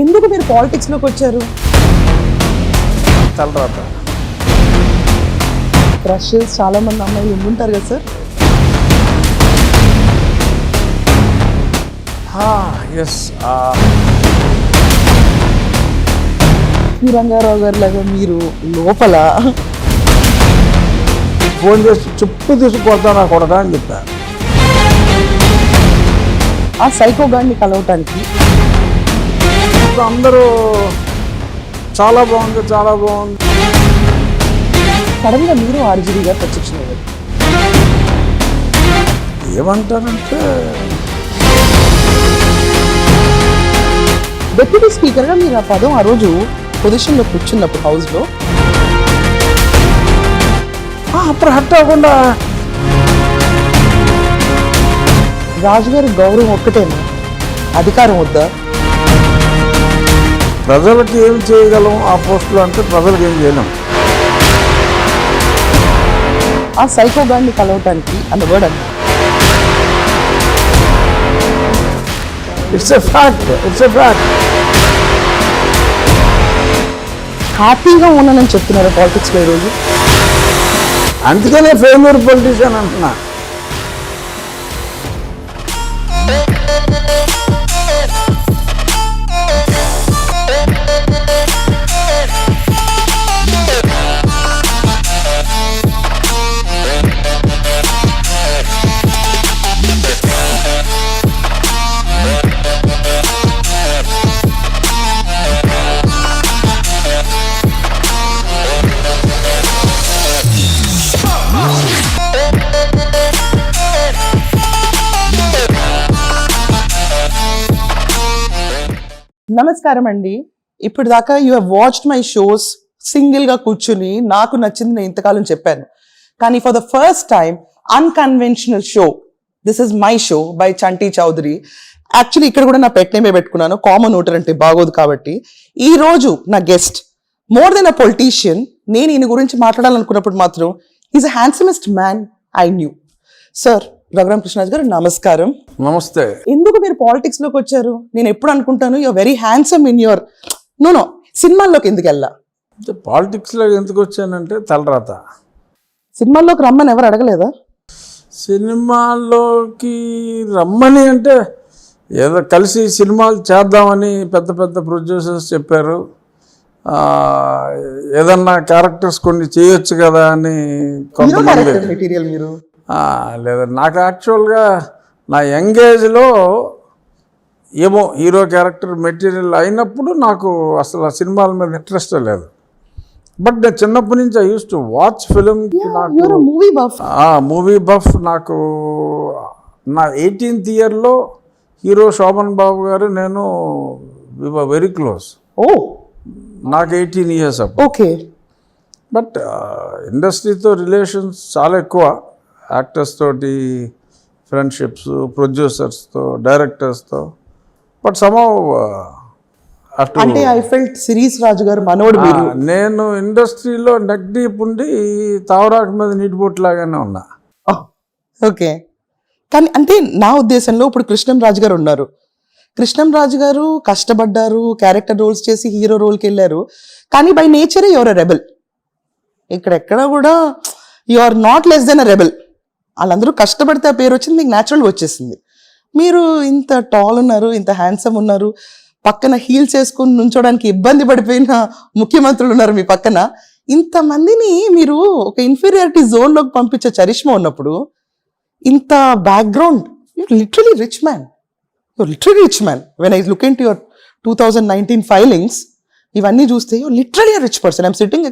ఎందుకు మీరు పాలిటిక్స్లోకి వచ్చారు? తలరాత. క్రషెస్ చాలా మంది అమ్మాయిలు ఉండుంటారు కదా సార్? ఎస్. ఈ రంగారావు గారి లాగా మీరు లోపల ఫోన్ చేసి చెప్పు తీసుకొడతా నా కొడతా అని చెప్పా. ఆ సైకో గాడిని కలవటానికి అందరూ చాలా బాగుంది, చాలా బాగుంది. సడన్గా మీరు ఆర్జీడీ గారు ప్రత్యక్షమయ్యారు. ఏమంటారంటే డిప్యూటీ స్పీకర్గా మీరు ఆ పదం ఆ రోజు పొజిషన్లో కూర్చున్నప్పుడు హౌస్లో అప్పుడు హట్ అవ్వకుండా రాజుగారి గౌరవం ఒక్కటేనా, అధికారం వద్దా? ప్రజలకు ఏం చేయగలం ఆ పోస్టులో అంటే ప్రజలకు ఏం చేయలేం. ఆ సైకో గాడిని కలవటానికి అన్న వర్డ్ అన్న ఇట్స్ ఎ ఫ్యాక్ట్. హ్యాపీగా ఉన్నానని చెప్తున్నారు పాలిటిక్స్లో ఈరోజు. అందుకనే ఫెయిల్యూర్ పొలిటీషియన్ అంటున్నా. నమస్కారం అండి. ఇప్పుడు దాకా you have watched my shows సింగిల్గా కూర్చుని నాకు నచ్చింది నేను ఇంతకాలం చెప్పాను. కానీ for the first time unconventional show, this is my show by Chanti Chowdary. Actually ఇక్కడ కూడా నా పెట్ నేమే పెట్టుకున్నాను, కామన్ ఓటర్ అంటే బాగోదు కాబట్టి. ఈ రోజు నా guest more than a politician. నేను ఈయన గురించి మాట్లాడాలనుకున్నప్పుడు మాత్రం is a handsomest man I knew. Sir Raghuram Krishnaraju garu నమస్కారం. నమస్తే. ఎందుకు మీరు పాలిటిక్స్ లోకి వచ్చారు? నేను ఎప్పుడు అనుకుంటాను you're very handsome in your no సినిమాల్లోకి ఎందుకు వెళ్ళా? పాలిటిక్స్లో ఎందుకు వచ్చానంటే తలరాత. సినిమాల్లోకి రమ్మని ఎవరు అడగలేదా? సినిమాల్లోకి రమ్మని అంటే ఏదో కలిసి సినిమాలు చేద్దామని పెద్ద పెద్ద ప్రొడ్యూసర్స్ చెప్పారు. ఏదన్నా క్యారెక్టర్స్ కొన్ని చేయొచ్చు కదా అని కొంతమంది. మెటీరియల్ మీరు లేదా నాకు యాక్చువల్గా నా యంగేజ్లో ఏమో హీరో క్యారెక్టర్ మెటీరియల్ అయినప్పుడు నాకు అసలు ఆ సినిమాల మీద ఇంట్రెస్ట్ లేదు. బట్ నేను చిన్నప్పటి నుంచి I use to watch film. Movie buff. నాకు నా 18th ఇయర్లో హీరో శోభన్ బాబు గారు నేను వెరీ క్లోజ్. నాకు 18 years అప్పుడు. ఓకే. బట్ ఇండస్ట్రీతో రిలేషన్స్ చాలా ఎక్కువ. యాక్టర్స్ తోటి ఫ్రెండ్షిప్స్, ప్రొడ్యూసర్స్తో, డైరెక్టర్స్తో. బట్ సమ్హౌ అంటే ఐ ఫెల్ట్ సిరీస్ రాజు గారు మనోడు మీరు. నేను ఇండస్ట్రీలో నెక్ డీప్ ఉండి తావరాకు మీద నీటి బొట్టు లాగానే ఉన్నా. ఓకే. కానీ అంటే నా ఉద్దేశంలో ఇప్పుడు కృష్ణం రాజు గారు ఉన్నారు. కృష్ణం రాజు గారు కష్టపడ్డారు, క్యారెక్టర్ రోల్స్ చేసి హీరో రోల్కి వెళ్ళారు. కానీ బై నేచరే యువర్ ఎ రెబెల్. ఇక్కడెక్కడ కూడా you are not less than a rebel. వాళ్ళందరూ కష్టపడితే ఆ పేరు వచ్చింది, మీకు న్యాచురల్గా వచ్చేసింది. మీరు ఇంత టాల్ ఉన్నారు, ఇంత హ్యాండ్సమ్ ఉన్నారు, పక్కన హీల్స్ వేసుకుని నుంచోడానికి ఇబ్బంది పడిపోయిన ముఖ్యమంత్రులు ఉన్నారు మీ పక్కన. ఇంతమందిని మీరు ఒక ఇన్ఫీరియారిటీ జోన్లోకి పంపించే చరిష్మా ఉన్నప్పుడు, ఇంత background, you're literally rich man. When I look into your 2019 filings, ఇవన్నీ చూస్తే you're literally rich person. I'm sitting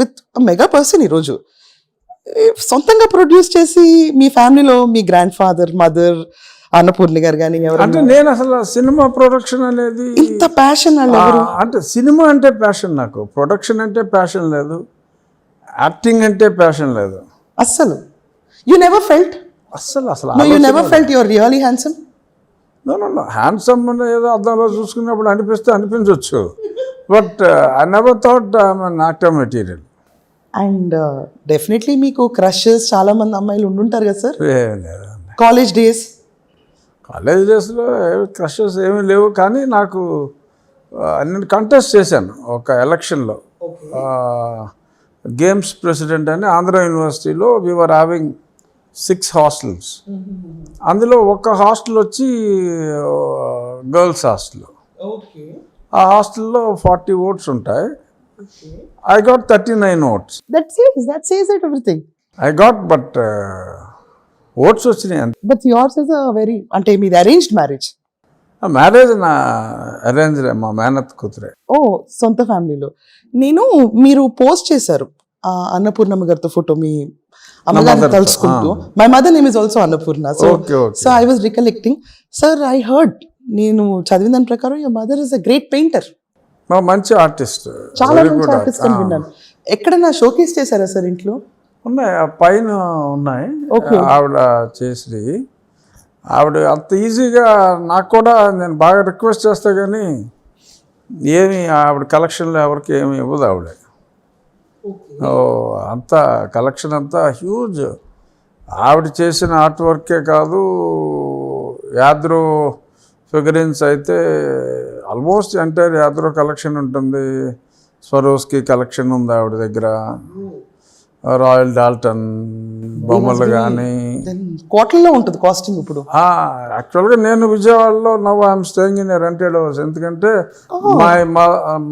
with mega person. ఈరోజు సొంతంగా ప్రొడ్యూస్ చేసి మీ ఫ్యామిలీలో మీ grandfather, mother, Annapurni garu కానీ ఎవరు? అంటే నేను అసలు సినిమా ప్రొడక్షన్ అనేది ఇంత ప్యాషన్ అంటే సినిమా అంటే ప్యాషన్, నాకు ప్రొడక్షన్ అంటే ప్యాషన్ లేదు, యాక్టింగ్ అంటే ప్యాషన్ లేదు అస్సలు. You never felt you never felt you're really handsome? No handsome ఏదో అద్దంలో చూసుకున్నప్పుడు అనిపించవచ్చు. But I never thought I'm an actor material. And definitely మీకు క్రషెస్ చాలా మంది అమ్మాయిలు ఉండుంటారు కదా సార్? ఏం లేదు. కాలేజ్ డేస్లో క్రషెస్ ఏమీ లేవు. కానీ నాకు నేను కంటెస్ట్ చేశాను ఒక ఎలక్షన్లో. గేమ్స్ ప్రెసిడెంట్ అని ఆంధ్ర యూనివర్సిటీలో వీఆర్ హ్యావింగ్ 6 హాస్టల్స్. అందులో ఒక హాస్టల్ వచ్చి గర్ల్స్ హాస్టల్. ఆ హాస్టల్లో 40 votes ఉంటాయి. I got 39 votes. That says it everything. I got but votes వచ్చినాయి అంతే. But yours is a very అంటే మీది అరేంజ్డ్ మ్యారేజ్. మ్యారేజ్ నా అరేంజ్, మా మేనత్ కూతురే. ఓ సొంత ఫ్యామిలీలో. మీరు పోస్ట్ చేశారు అన్నపూర్ణమ్మ గారితో ఫోటో, మీ అమ్మగారిని తలుచుకుంటూ. My mother name is also Annapurna. So I was recollecting. Sir, I heard, నేను చదివిన దాని ప్రకారం your mother is a great painter. మంచి ఆర్టిస్ట్, చాలా మంచి ఆర్టిస్ట్ అని విన్నాను. ఎక్కడన్నా షోకేస్ చేశారా సార్ ఇంట్లో? ఉన్నాయి, ఆ పైన ఉన్నాయి. ఆవిడ చేసి, ఆవిడ అంత ఈజీగా నాకు కూడా నేను బాగా రిక్వెస్ట్ చేస్తా కానీ ఏమి ఆవిడ కలెక్షన్లో ఎవరికి ఏమి ఇవ్వదు ఆవిడ. అంతా కలెక్షన్ అంతా హ్యూజ్. ఆవిడ చేసిన ఆర్ట్ వర్కే కాదు, యాద్రో ఫిగరిన్స్ అయితే ఆల్మోస్ట్ ఎంటైర్ యాద్రో కలెక్షన్ ఉంటుంది. స్వరోస్కి కలెక్షన్ ఉంది ఆవిడ దగ్గర. రాయల్ డాల్టన్ బొమ్మలు కానీ కోట్లలో ఉంటుంది కాస్టింగ్. ఇప్పుడు యాక్చువల్గా నేను విజయవాడలో now I'm staying in rented house. ఎందుకంటే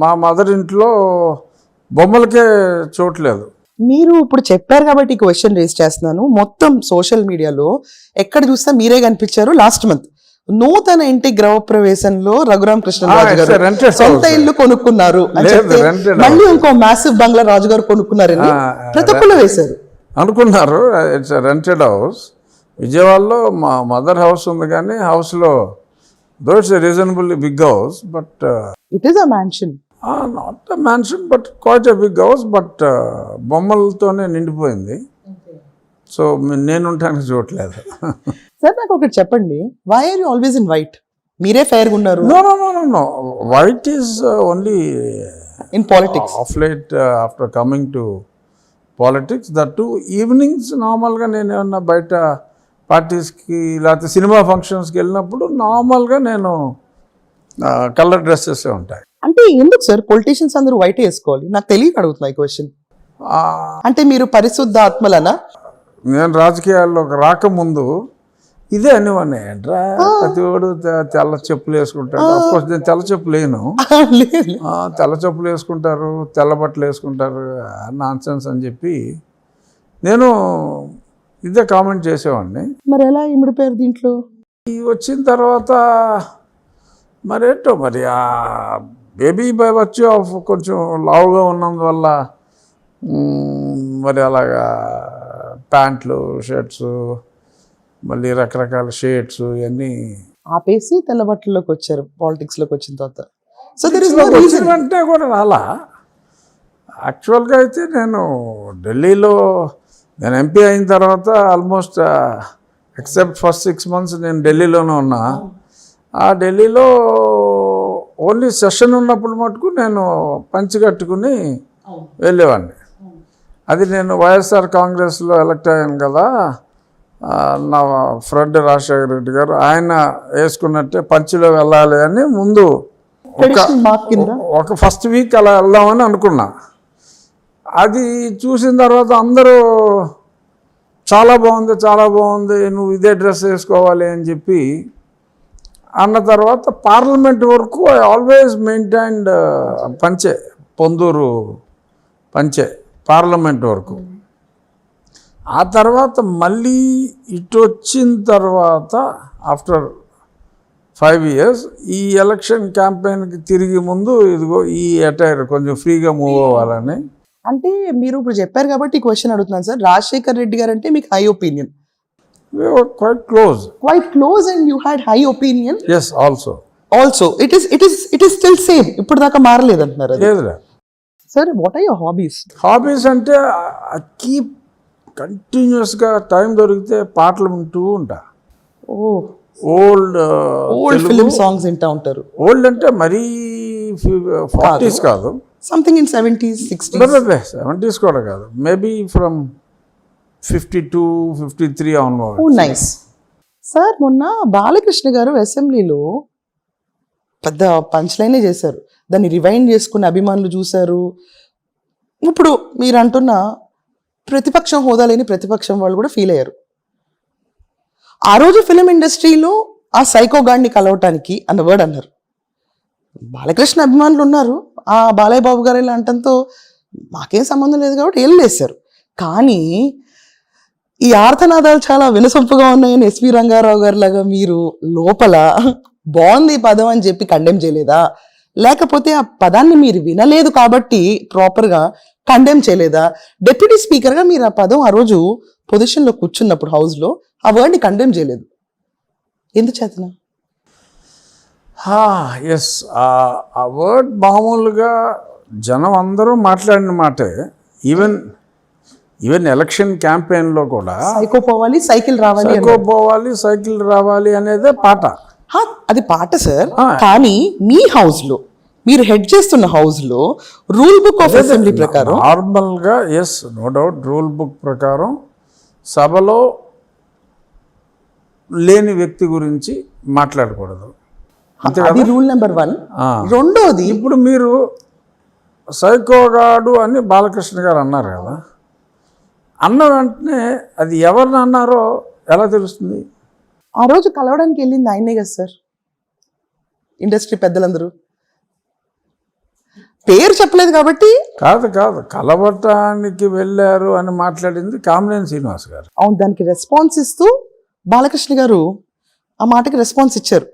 మా మదర్ ఇంట్లో బొమ్మలకే చోట్లేదు. మీరు ఇప్పుడు చెప్పారు కాబట్టి ఈ క్వశ్చన్ రేస్ చేస్తున్నాను. మొత్తం సోషల్ మీడియాలో ఎక్కడ చూస్తే మీరే కనిపించారు. లాస్ట్ మంత్ నూతన ఇంటి గృహప్రవేశంలో రఘురామ కృష్ణరాజు గారు సొంత ఇల్లు కొనుక్కున్నారు అని చెప్తే మళ్ళీ ఇంకో మ్యాసివ్ బంగ్లా రాజు గారు కొనుక్కున్నారని ప్రతి ఒక్కరు వేశారు అనుకున్నారు. It's rented house. విజయవాడలో మా మదర్ హౌస్ ఉంది కానీ హౌస్లో though it's reasonably big house, but it is a mansion. Not a mansion but quite a big house, but బొమ్మలతోనే నిండిపోయింది. సో నేను ఉంటానికి చూడలేదు. సార్, నాకు ఒకటి చెప్పండి, why are you always in white? మీరే ఫెయిర్గా ఉన్నారు. No white is only in politics. Of late after coming to politics, that too evenings నార్మల్గా నేను ఏమన్నా బయట పార్టీస్కి లేకపోతే సినిమా ఫంక్షన్స్కి వెళ్ళినప్పుడు నార్మల్గా నేను కలర్ డ్రెస్సెస్ ఉంటాయి. అంటే ఎందుకు సార్ పొలిటీషియన్స్ అందరూ వైట్ వేసుకోవాలి? నాకు తెలియక అడుగుతున్నా ఈ క్వశ్చన్. అంటే మీరు పరిశుద్ధ ఆత్మలనా? నేను రాజకీయాల్లోకి రాకముందు ఇదే అనేవాడిని, ఏంట్రా ప్రతి వాడు తెల్ల చెప్పులు వేసుకుంటాడు. అఫ్కోర్స్ నేను తెల్ల చెప్పులు వేయను. తెల్ల చెప్పులు వేసుకుంటారు, తెల్ల బట్టలు వేసుకుంటారు, నాన్సెన్స్ అని చెప్పి నేను ఇదే కామెంట్ చేసేవాడిని. మరి ఎలా ఇమిడిపోయారు దీంట్లో? వచ్చిన తర్వాత మరేంటో మరి ఆ బేబీ బై వచ్చి కొంచెం లావుగా ఉన్నందువల్ల మరి అలాగా ప్యాంట్లు, షర్ట్స్, మళ్ళీ రకరకాల షేడ్స్ ఇవన్నీ ఆపేసి తెల్ల బట్టల్లోకి వచ్చారు పాలిటిక్స్లోకి వచ్చిన తర్వాత. సో అంటే కూడా రాలా. యాక్చువల్గా అయితే నేను ఢిల్లీలో నేను ఎంపీ అయిన తర్వాత ఆల్మోస్ట్ ఎక్సెప్ట్ ఫస్ట్ 6 months నేను ఢిల్లీలోనే ఉన్నా. ఆ ఢిల్లీలో ఓన్లీ సెషన్ ఉన్నప్పుడు మటుకు నేను పంచి కట్టుకుని వెళ్ళేవాడిని. అది నేను వైఎస్ఆర్ కాంగ్రెస్లో ఎలక్ట్ అయ్యాను కదా, నా ఫ్రెండ్ రాజశేఖర రెడ్డి గారు ఆయన వేసుకున్నట్టే పంచిలో వెళ్ళాలి అని ముందు ఒక ఫస్ట్ వీక్ అలా వెళ్దామని అనుకున్నా. అది చూసిన తర్వాత అందరూ చాలా బాగుంది, నువ్వు ఇదే డ్రెస్ వేసుకోవాలి అని చెప్పి అన్న తర్వాత పార్లమెంట్ వరకు ఐ ఆల్వేస్ మెయింటైన్డ్ పంచే, పొందూరు పంచే పార్లమెంట్ వరకు. ఆ తర్వాత మళ్ళీ ఇటు వచ్చిన తర్వాత ఆఫ్టర్ 5 years ఈ ఎలక్షన్ క్యాంపెయిన్కి తిరిగి ముందు ఇదిగో ఈ అటైర్ కొంచెం ఫ్రీగా మూవ్ అవ్వాలని. అంటే మీరు ఇప్పుడు చెప్పారు కాబట్టి ఈ క్వశ్చన్ అడుగుతున్నాను సార్. రాజశేఖర్ రెడ్డి గారు అంటే మీకు high opinion? We were quite close and you had high opinion. Yes, also it is still same. ఇప్పుడు దాకా మారలేదు అంటున్నారు. లేదులే. Sir, what are your hobbies? Hobbies అంటే కీప్ కంటిన్యూస్గా టైం దొరికితే పాటలు వింటూ ఉంటా. ఓల్డ్ ఫిలిం సాంగ్స్ వింటా ఉంటారు. ఓల్డ్ అంటే మరీ 40s కాదు, something in 70s 60s. 70s కూడా కాదు, maybe from 52, 53 onward. Nice. Sir, మొన్న బాలకృష్ణ గారు అసెంబ్లీలో పెద్ద పంచ్ లైనే చేశారు. దాన్ని రివైండ్ చేసుకున్న అభిమానులు చూశారు. ఇప్పుడు మీరు అంటున్న ప్రతిపక్షం హోదా లేని ప్రతిపక్షం వాళ్ళు కూడా ఫీల్ అయ్యారు. ఆ రోజు ఫిలిం ఇండస్ట్రీలో ఆ సైకో గాడిని కలవటానికి అన్న వర్డ్ అన్నారు. బాలకృష్ణ అభిమానులు ఉన్నారు, ఆ బాలయ్య బాబు గారు ఇలా అంటంతో మాకేం సంబంధం లేదు కాబట్టి వెళ్ళేశారు. కానీ ఈ ఆర్తనాదాలు చాలా వినసొంపుగా ఉన్నాయని ఎస్వి రంగారావు గారి లాగా మీరు లోపల బాగుంది ఈ పదం అని చెప్పి కండెమ్ చేయలేదా? లేకపోతే ఆ పదాన్ని మీరు వినలేదు కాబట్టి ప్రాపర్గా కండెమ్ చేయలేదా? డిప్యూటీ స్పీకర్గా మీరు ఆ పదం ఆ రోజు పొజిషన్లో కూర్చున్నప్పుడు హౌస్లో ఆ వర్డ్ని కండెమ్ చేయలేదు, ఎందుచేతన? ఎస్, ఆ వర్డ్ మామూలుగా జనం అందరూ మాట్లాడిన మాటే. ఈవెన్ ఎలక్షన్ క్యాంపెయిన్లో కూడా సైకో పోవాలి సైకిల్ రావాలి సైకో పోవాలి సైకిల్ రావాలి అనేదే పాట. అది పాట సార్. కానీ మీ హౌస్ లో మీరు హెడ్ చేస్తున్న హౌస్ లో రూల్ బుక్ ఆఫ్ అసెంబ్లీ ప్రకారం నార్మల్గా yes, no doubt, rule book ప్రకారం సభలో లేని వ్యక్తి గురించి మాట్లాడకూడదు, అది రూల్ నెంబర్ 1. రెండోది, ఇప్పుడు మీరు సైకోగాడు అని బాలకృష్ణ గారు అన్నారు కదా, అన్న వెంటనే అది ఎవరిని అన్నారో ఎలా తెలుస్తుంది? ఆ రోజు కలవడానికి వెళ్ళింది ఆయనే కదా సార్. ఇండస్ట్రీ పెద్దలందరూ పేరు చెప్పలేదు కాబట్టి. కాదు కలవటానికి వెళ్ళారు అని మాట్లాడింది కామినేని శ్రీనివాస్ గారు. అవును, దానికి రెస్పాన్స్ ఇస్తూ బాలకృష్ణ గారు ఆ మాటకి రెస్పాన్స్ ఇచ్చారు.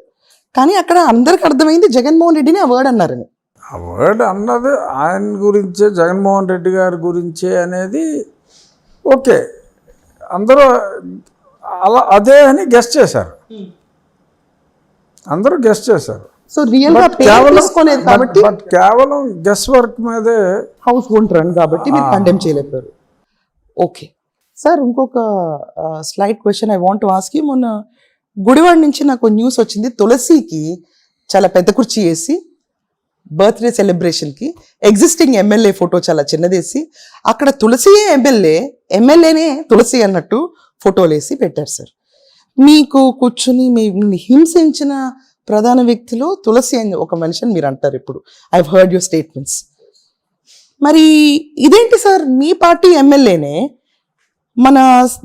కానీ అక్కడ అందరికి అర్థమైంది జగన్మోహన్ రెడ్డిని ఆ వర్డ్ అన్నారని. ఆ వర్డ్ అన్నది ఆయన గురించే, జగన్మోహన్ రెడ్డి గారి గురించే అనేది ఓకే, అందరూ అలా అదే అని గెస్ట్ చేశారు, అందరూ గెస్ట్ చేశారు. సో రియల్ గా పేరు తీసుకోలేదు కాబట్టి, బట్ కేవలం గెస్ వర్క్ మీదే హౌస్ ఓన్ రన్ కాబట్టి మీరు కండెమ్ చేయలేకపోయారు. ఓకే సార్, ఇంకొక slide question I want to ask you. మొన్న గుడివాడ నుంచి నాకు న్యూస్ వచ్చింది, తులసికి చాలా పెద్ద కుర్చీ వేసి బర్త్డే సెలబ్రేషన్కి ఎగ్జిస్టింగ్ ఎమ్మెల్యే ఫోటో చాలా చిన్నదేసి అక్కడ తులసియే ఎమ్మెల్యేనే తులసి అన్నట్టు ఫోటోలు వేసి పెట్టారు సార్. మీకు కూర్చుని మీ హింసించిన ప్రధాన వ్యక్తిలో తులసి అని ఒక మనిషిని మీరు అంటారు. ఇప్పుడు ఐ హర్డ్ యువర్ స్టేట్మెంట్స్. మరి ఇదేంటి సార్, మీ పార్టీ ఎమ్మెల్యేనే మన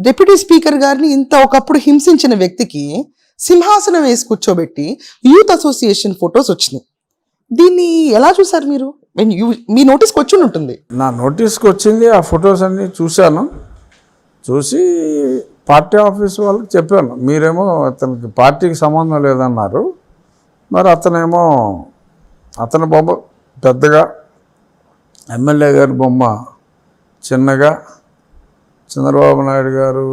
డిప్యూటీ స్పీకర్ గారిని ఇంత ఒకప్పుడు హింసించిన వ్యక్తికి సింహాసనం వేసి కూర్చోబెట్టి యూత్ అసోసియేషన్ ఫొటోస్ వచ్చినాయి. దీన్ని ఎలా చూసారు మీరు? మీ నోటీస్కి వచ్చి ఉంటుంది. నా నోటీస్కి వచ్చింది, ఆ ఫొటోస్ అన్నీ చూశాను. చూసి పార్టీ ఆఫీస్ వాళ్ళకి చెప్పాను, మీరేమో అతనికి పార్టీకి సంబంధం లేదన్నారు, మరి అతని బొమ్మ పెద్దగా, ఎమ్మెల్యే గారి బొమ్మ చిన్నగా, చంద్రబాబు నాయుడు గారు,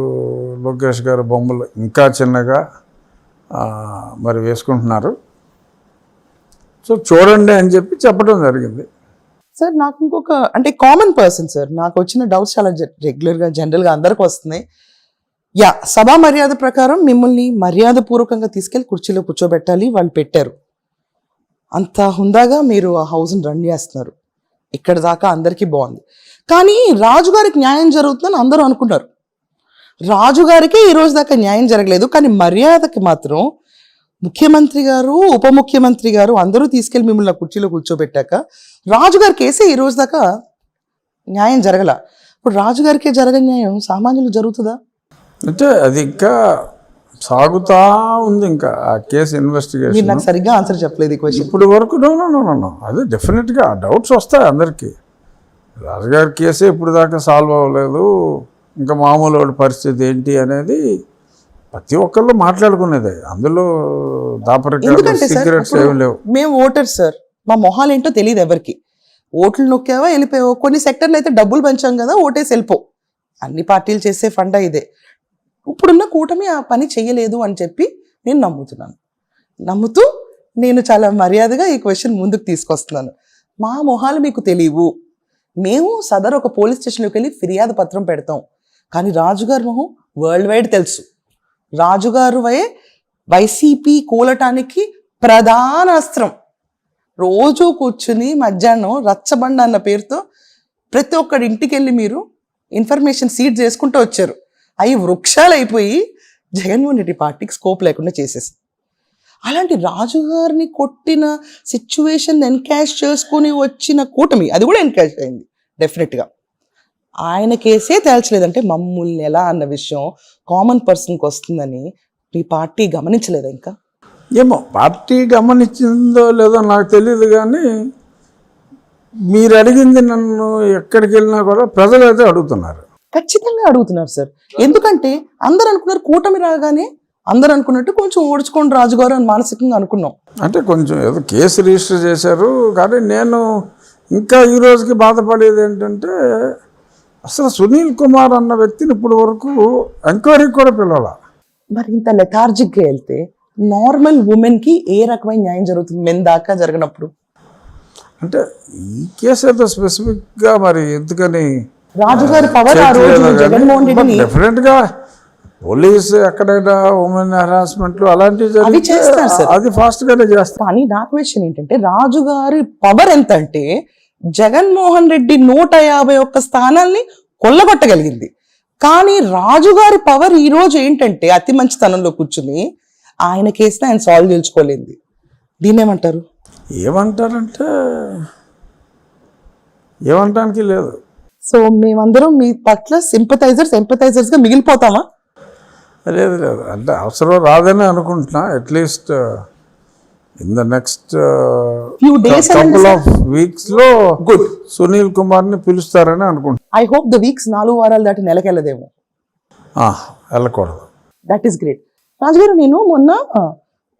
లోకేష్ గారి బొమ్మలు ఇంకా చిన్నగా మరి వేసుకుంటున్నారు, సో చూడండి అని చెప్పి చెప్పడం జరిగింది. సార్ నాకు ఇంకొక, అంటే కామన్ పర్సన్ సార్, నాకు వచ్చిన డౌట్స్ చాలా రెగ్యులర్గా జనరల్గా అందరికి వస్తున్నాయి. సభా మర్యాద ప్రకారం మిమ్మల్ని మర్యాదపూర్వకంగా తీసుకెళ్ళి కుర్చీలో కూర్చోబెట్టాలి, వాళ్ళు పెట్టారు. అంత హుందాగా మీరు ఆ హౌస్ని రన్ చేస్తున్నారు, ఇక్కడ దాకా అందరికీ బాగుంది. కానీ రాజుగారికి న్యాయం జరుగుతుందని అందరూ అనుకున్నారు. రాజుగారికి ఈ రోజు దాకా న్యాయం జరగలేదు. కానీ మర్యాదకి మాత్రం ముఖ్యమంత్రి గారు, ఉప ముఖ్యమంత్రి గారు అందరూ తీసుకెళ్ళి మిమ్మల్ని కుర్చీలో కూర్చోబెట్టాక రాజుగారి కేసే ఈ రోజు దాకా న్యాయం జరగల. ఇప్పుడు రాజుగారికే జరగని న్యాయం సామాన్యులు జరుగుతుందా? అంటే అది ఇంకా సాగుతా ఉంది, ఇంకా ఆ కేసు ఇన్వెస్టిగేషన్. మీరు నాకు సరిగ్గా ఆన్సర్ చెప్పలేదు ఈ క్వశ్చన్. ఇప్పుడు వరకు నో అదే డెఫినెట్గా డౌట్స్ వస్తాయి అందరికీ. రాజుగారి కేసే ఇప్పుడు దాకా సాల్వ్ అవ్వలేదు, ఇంకా మామూలు వాడి పరిస్థితి ఏంటి అనేది ప్రతి ఒక్కళ్ళు మాట్లాడుకునేదే, అందులో దాపరికాలు సీక్రెట్స్ ఏమి లేవు. మేము ఓటర్స్ సార్, మా మొహాలు ఏంటో తెలియదు ఎవరికి. ఓట్లు నొక్కావా వెళ్ళిపోయావో, కొన్ని సెక్టర్లు అయితే డబ్బులు పంచాం కదా ఓటేసి వెళ్ళిపో, అన్ని పార్టీలు చేసే ఫండా ఇదే. ఇప్పుడున్న కూటమి ఆ పని చేయలేదు అని చెప్పి నేను నమ్ముతూ నేను చాలా మర్యాదగా ఈ క్వశ్చన్ ముందుకు తీసుకొస్తున్నాను. మా మొహాలు మీకు తెలియవు, మేము సదరు ఒక పోలీస్ స్టేషన్లోకి వెళ్ళి ఫిర్యాదు పత్రం పెడతాం. కానీ రాజుగారి మొహం వరల్డ్ వైడ్ తెలుసు. రాజుగారు వైసీపీ కూలటానికి ప్రధాన అస్త్రం. రోజు కూర్చుని మధ్యాహ్నం రచ్చబండ అన్న పేరుతో ప్రతి ఒక్కడి ఇంటికి వెళ్ళి మీరు ఇన్ఫర్మేషన్ సీడ్ చేసుకుంటూ వచ్చారు. అవి వృక్షాలు అయిపోయి జగన్మోహన్ రెడ్డి పార్టీకి స్కోప్ లేకుండా చేసేసి అలాంటి రాజుగారిని కొట్టిన సిచ్యువేషన్ ఎన్కాష్ చేసుకుని వచ్చిన కూటమి అది కూడా ఎన్కాష్ అయింది డెఫినెట్గా. ఆయన కేసే తేల్చలేదంటే మమ్మల్ని ఎలా అన్న విషయం కామన్ పర్సన్కి వస్తుందని మీ పార్టీ గమనించలేదా ఇంకా? ఏమో పార్టీ గమనించిందో లేదో నాకు తెలియదు, కానీ మీరు అడిగింది నన్ను ఎక్కడికి వెళ్ళినా కూడా ప్రజలు అయితే అడుగుతున్నారు. ఖచ్చితంగా అడుగుతున్నారు సార్. ఎందుకంటే అందరు అనుకున్నారు కూటమి రాగానే అందరు అనుకున్నట్టు కొంచెం ఓడ్చుకోండి రాజుగారు అని మానసికంగా అనుకున్నాం. అంటే కొంచెం ఏదో కేసు రిజిస్టర్ చేశారు, కానీ నేను ఇంకా ఈ రోజుకి బాధపడేది ఏంటంటే అసలు సునీల్ కుమార్ అన్న వ్యక్తిని ఇప్పుడు వరకు ఎంక్వైరీకి కూడా పిలవాల. మరి ఇంత లెథార్జిక్గా వెళ్తే నార్మల్ ఉమెన్కి ఏ రకమైన న్యాయం జరుగుతుంది మెన్ దాకా జరగనప్పుడు? అంటే ఈ కేసు అయితే స్పెసిఫిక్గా మరి ఎందుకని రాజుగారి పవర్ ఆ రోజు జగన్మోహన్ రెడ్డిని డెఫినెట్గా పోలీసు ఎక్కడైనా ఉమెన్ హెరాస్మెంట్లు అలాంటివి అవి చేస్తారు సార్, అది ఫాస్ట్గానే చేస్తారు. కానీ నా క్వశ్చన్ ఏంటంటే రాజుగారి పవర్ ఎంత అంటే జగన్మోహన్ రెడ్డి 151 స్థానాల్ని కొల్లగొట్టగలిగింది. కానీ రాజుగారి పవర్ ఈ రోజు ఏంటంటే అతి మంచితనంలో కూర్చుని ఆయన కేసుని ఆయన సాల్వ్ చేసుకోలేదు. దీన్ని ఏమంటారు? ఏమంటారంటే ఏమంటానికి లేదు. సో మేమందరం మీ పట్ల ఎంపథైజర్స్ గా మిగిలిపోతామా? లేదు లేదు, అంటే అవసరం రాదని అనుకుంటున్నా. At least in the next Few days couple of weeks లో గుడ్ సునీల్ కుమార్ ని పిలుస్తారని అనుకుంటున్నా. ఐ హోప్ ద వీక్స్ 4 వారాలు దాటి నెలకెళ్ళదేమో. వెళ్ళకూడదు. That is great. రాజుగారు, నేను మొన్న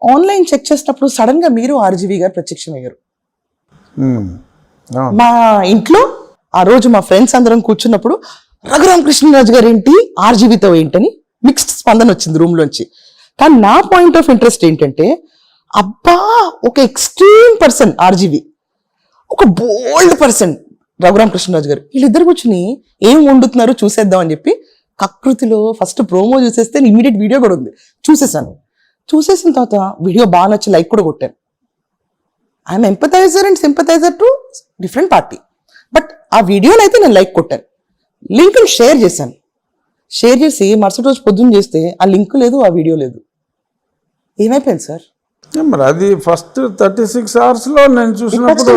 ఆన్లైన్ చెక్ చేసినప్పుడు సడన్ గా మీరు ఆర్జీవి గారు ప్రత్యక్షమయ్యారు మా ఇంట్లో. ఆ రోజు మా ఫ్రెండ్స్ అందరం కూర్చున్నప్పుడు రఘురామ కృష్ణరాజు గారు ఏంటి ఆర్జీవితో ఏంటని మిక్స్డ్ స్పందన వచ్చింది రూమ్ లోంచి. కానీ నా పాయింట్ ఆఫ్ ఇంట్రెస్ట్ ఏంటంటే అబ్బా ఒక ఎక్స్ట్రీమ్ పర్సన్ ఆర్జీవి, ఒక బోల్డ్ పర్సన్ రఘురామ కృష్ణరాజు గారు, వీళ్ళిద్దరు కూర్చుని ఏం వండుతున్నారు చూసేద్దాం అని చెప్పి కకృతిలో ఫస్ట్ ప్రోమో చూసేస్తే ఇమీడియట్ వీడియో కూడా ఉంది, చూసేసిన తర్వాత వీడియో బాగా నచ్చి లైక్ కూడా కొట్టాను. I'm empathiser and sympathiser to different party, but ఆ వీడియోని అయితే నేను లైక్ కొట్టాను, లింక్ షేర్ చేశాను. షేర్ చేసి మరుసటి రోజు పొద్దున్న చేస్తే ఆ లింక్ లేదు, ఆ వీడియో లేదు. ఏమైపోయింది సార్? మరి అది ఫస్ట్ 36 hours లో నేను చూసినప్పుడు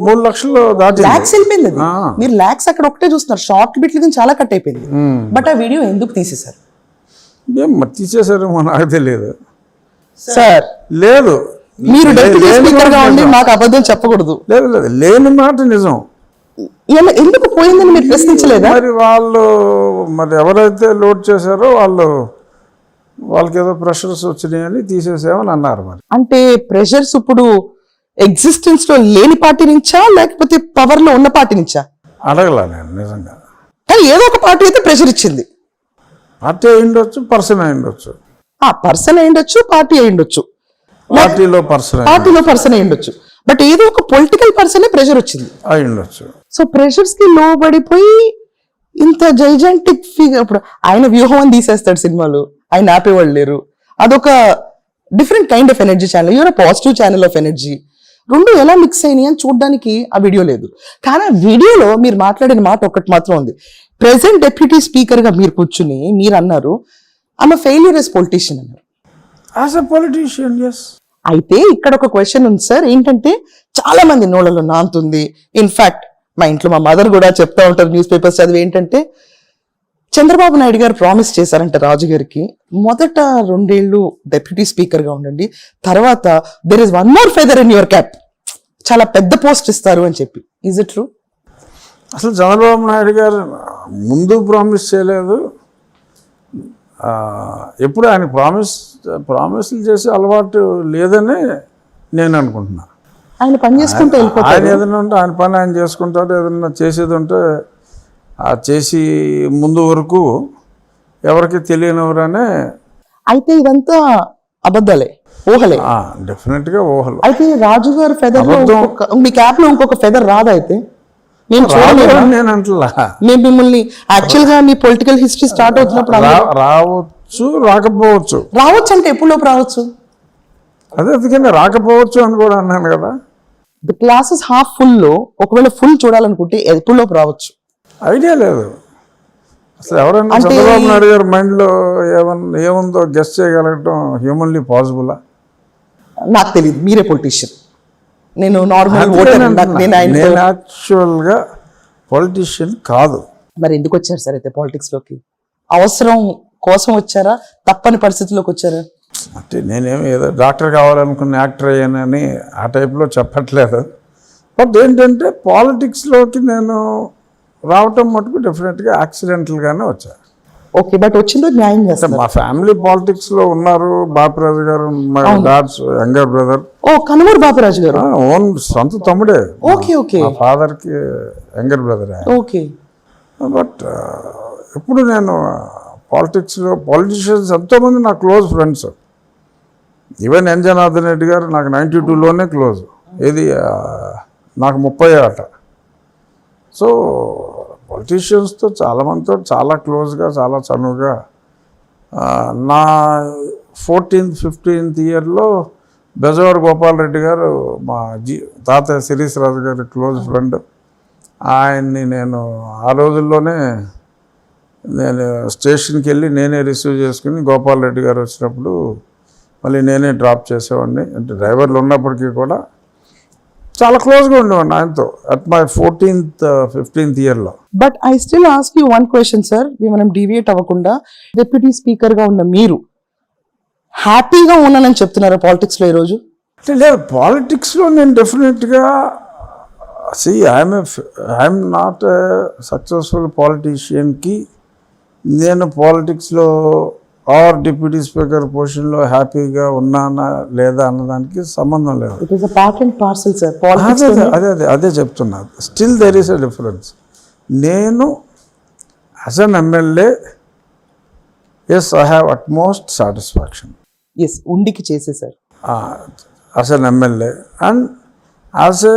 3 లక్షలు దాటి లాక్స్ వెళ్ళిపోయింది. అది మీరు లాక్స్ అక్కడ ఒకటే చూస్తున్నారు, షార్ట్ బిట్లు కానీ చాలా కట్ అయిపోయింది. బట్ ఆ వీడియో ఎందుకు తీసేశారు? మరి తీసేసారేమో నాకు తెలియదు సార్. లేదు, మీరు డిప్యూటీ స్పీకర్ గా ఉండి మాకు అబద్ధం చెప్పకూడదు. లేదు లేదు, లేని మాట నిజం. ఎందుకు పోయిందని మీరు ప్రశ్నించలేదా? మరి ఎవరైతే లోడ్ చేశారో వాళ్ళకి ఏదో ప్రెషర్స్ వచ్చినాయని తీసేసామని అన్నారు. మరి అంటే ప్రెషర్స్ ఇప్పుడు ఎగ్జిస్టెన్స్ లో లేని పార్టీ నుంచా లేకపోతే పవర్ లో ఉన్న పార్టీ నుంచా? అడగలా నేను నిజంగా. కానీ ఏదో ఒక పార్టీ అయితే ప్రెషర్ ఇచ్చింది. పార్టీ అయ్యుండొచ్చు, పర్సన్ అయ్యుండొచ్చు. పర్సన్ అయ్యుండొచ్చు, పార్టీ అయ్యుండొచ్చు, పార్టీలో పర్సన్ అయ్యుండొచ్చు. బట్ ఏదో ఒక పొలిటికల్ పర్సన్ ప్రెషర్ వచ్చింది అయ్యుండొచ్చు. సో ప్రెషర్స్ కి లోబడిపోయి ఇంత జైజాంటిక్ ఫిగర్. ఇప్పుడు ఆయన వ్యూహం అని తీసేస్తాడు సినిమాలు, ఆయన ఆపేవాళ్ళు లేరు. అదొక different kind of energy channel, you're positive channel of energy. రెండు ఎలా మిక్స్ అయినాయి అని చూడడానికి ఆ వీడియో లేదు. కానీ ఆ వీడియోలో మీరు మాట్లాడిన మాట ఒకటి మాత్రం ఉంది. ప్రెసెంట్ డెప్యూటీ స్పీకర్ గా మీరు కూర్చుని మీరు అన్నారు I'm a failure as politician అన్నారు. As a politician, yes. అయితే ఇక్కడ ఒక క్వశ్చన్ ఉంది సార్, ఏంటంటే చాలా మంది నోళ్ళలో నాంతుంది. ఇన్ఫాక్ట్ మా ఇంట్లో మా మదర్ కూడా చెప్తా ఉంటారు న్యూస్ పేపర్స్ చదివి, ఏంటంటే చంద్రబాబు నాయుడు గారు ప్రామిస్ చేశారంటే రాజు గారికి, మొదట 2 ఏళ్ళు డెప్యూటీ స్పీకర్ గా ఉండండి, తర్వాత there is 1 more feather in your cap, చాలా పెద్ద పోస్ట్ ఇస్తారు అని చెప్పి. Is it true? అసలు చంద్రబాబు నాయుడు గారు ముందు ప్రామిస్ చేయలేదు. ఎప్పుడు ఆయన ప్రామిస్లు చేసే అలవాటు లేదని నేను అనుకుంటున్నా. ఆయన పని చేసుకుంటూ వెళ్ళిపోతారు. ఆయన ఏదైనా ఉంటే ఆయన పని ఆయన చేసుకుంటారు, ఏదైనా చేసేది ఉంటే చేసి ముందు వరకు ఎవరికి తెలియనివరనే. అయితే ఇదంతా అబద్ధాలే, ఊహలే. డెఫినెట్ గా ఊహలు. అయితే రాజు గారు ఫెదర్ మీ క్యాప్ లో ఇంకొక ఫెదర్ రాదా? అయితే నేను అంటలా, మేము మిమ్మల్ని యాక్చువల్ గా మీ పొలిటికల్ హిస్టరీ స్టార్ట్ అవుతున్నప్పుడు రావచ్చు, రాకపోవచ్చు. రావచ్చు అంటే ఎప్పుడులోపు రావచ్చు? అదే అందుకని రాకపోవచ్చు అని కూడా అన్నాను కదా. ది క్లాసెస్ హాఫ్ ఫుల్ లో ఒకవేళ ఫుల్ చూడాలనుకుంటే ఎప్పుడులోపు రావచ్చు? ఐడియా లేదు అసలు. ఎవరైనా చంద్రబాబు నాయుడు గారి మైండ్ లో ఏముందో గెస్ట్ చేయగలగటం హ్యూమన్లీ పాసిబులా? నాకు తెలియదు, మీరే పొలిటీషియన్. నేను నార్మల్ ఓటర్. నేను యాక్చువల్గా పొలిటీషియన్ కాదు. మరి ఎందుకు వచ్చారు సార్ అయితే పాలిటిక్స్ లోకి? అవసరం కోసం వచ్చారా, తప్పని పరిస్థితుల్లోకి వచ్చారా? అంటే నేనేమి ఏదో డాక్టర్ కావాలనుకున్న యాక్టర్ అయ్యానని ఆ టైప్లో చెప్పట్లేదు. బట్ ఏంటంటే పాలిటిక్స్లోకి నేను రావటం మటుకు డెఫినెట్గా యాక్సిడెంటల్గానే వచ్చా. ఓకే, బట్ వచ్చిందో న్యాయం చేస్తారు. మా ఫ్యామిలీ పాలిటిక్స్లో ఉన్నారు. బాపిరాజు గారు మై డాడ్స్ యంగర్ బ్రదర్. ఓ, కనుమూరు బాపిరాజు గారు. ఓన్ సొంత తమ్ముడే. Okay okay. మా ఫాదర్కి యంగర్ బ్రదర్. ఓకే. బట్ ఎప్పుడు నేను పాలిటిక్స్లో పొలిటీషియన్స్ ఎంతోమంది నా close friends. Even n Janardhan Reddy గారు నాకు 92లోనే క్లోజ్. ఇది నాకు 30 అట. సో పొలిటీషియన్స్తో చాలామందితో చాలా క్లోజ్గా, చాలా చనువుగా. నా 14th 15th ఇయర్లో బెజవాడ గోపాలరెడ్డి గారు మా తాతయ్య శిరీష్ రాజు గారి క్లోజ్ ఫ్రెండ్. ఆయన్ని నేను ఆ రోజుల్లోనే నేను స్టేషన్కి వెళ్ళి నేనే రిసీవ్ చేసుకుని గోపాలరెడ్డి గారు వచ్చినప్పుడు మళ్ళీ నేనే డ్రాప్ చేసేవాడిని. అంటే డ్రైవర్లు ఉన్నప్పటికీ కూడా చాలా క్లోజ్గా ఉండేవాడిని ఆయనతో అట్ మై 14th 15th ఇయర్లో. But I still ask you one question sir, మనం డీవియేట్ అవ్వకుండా. డిప్యూటీ స్పీకర్గా ఉన్న మీరు హ్యాపీగా ఉన్నానని చెప్తున్నారా పాలిటిక్స్లో ఈరోజు? లేదు, పాలిటిక్స్లో నేను డెఫినెట్గా ఐఎమ్ నాట్ ఏ సక్సెస్ఫుల్ పాలిటీషియన్కి నేను పాలిటిక్స్లో ఆర్ డిప్యూటీ స్పీకర్ పొజిషన్లో హ్యాపీగా ఉన్నానా లేదా అన్నదానికి సంబంధం లేదు. It is a part and parcel sir. అదే చెప్తున్నా. Still there is a difference. నేను as an MLA yes I have utmost satisfaction. Yes, ఉండికి చేసేసారు as an MLA. And as a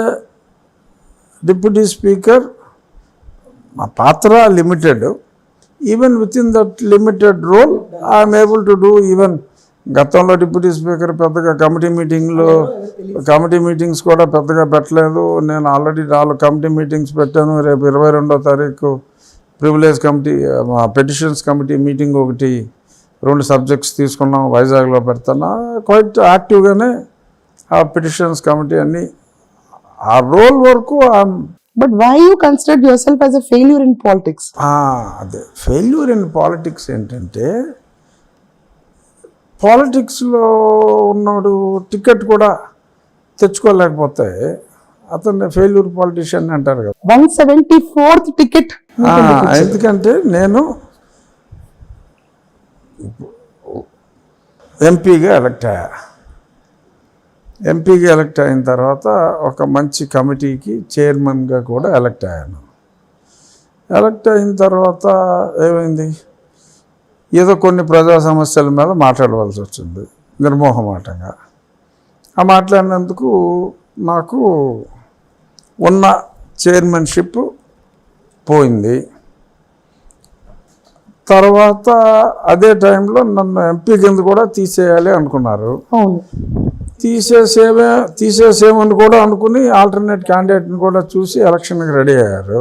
deputy speaker మా పాత్ర limited. Even with in that limited role I'm able to do. Even గతంలో deputy speaker పెద్దగా committee meetings కూడా పెద్దగా పెట్టలేదు. నేను ఆల్రెడీ 4 కమిటీ మీటింగ్స్ పెట్టాను. రేపు 22వ తారీఖు privilege committee, petitions committee meeting ఒకటి 2 సబ్జెక్ట్స్ తీసుకున్నాం, వైజాగ్లో పెడతాను. క్వైట్ యాక్టివ్గానే ఆ పిటిషన్స్ కమిటీ అన్ని ఆ రోల్ వరకు. But why you consider yourself as a failure in politics? అదే ఫెయిల్యూర్ ఇన్ పాలిటిక్స్ ఏంటంటే, పాలిటిక్స్లో ఉన్నాడు టికెట్ కూడా తెచ్చుకోలేకపోతే అతన్ని ఫెయిల్యూర్ పాలిటిషియన్ అంటారు కదా. 174th ticket. ఎందుకంటే నేను ఎంపీగా ఎలక్ట్ అయ్యా. ఎంపీగా ఎలక్ట్ అయిన తర్వాత ఒక మంచి కమిటీకి చైర్మన్గా కూడా ఎలక్ట్ అయ్యాను. ఎలక్ట్ అయిన తర్వాత ఏమైంది, ఏదో కొన్ని ప్రజా సమస్యల మీద మాట్లాడవలసి వచ్చింది నిర్మోహమాటంగా. ఆ మాట్లాడినందుకు నాకు ఉన్న చైర్మన్షిప్ పోయింది. తర్వాత అదే టైంలో నన్ను ఎంపీ కింద కూడా తీసేయాలి అనుకున్నారు. తీసేసేమని కూడా అనుకుని ఆల్టర్నేట్ క్యాండిడేట్ని కూడా చూసి ఎలక్షన్కి రెడీ అయ్యారు.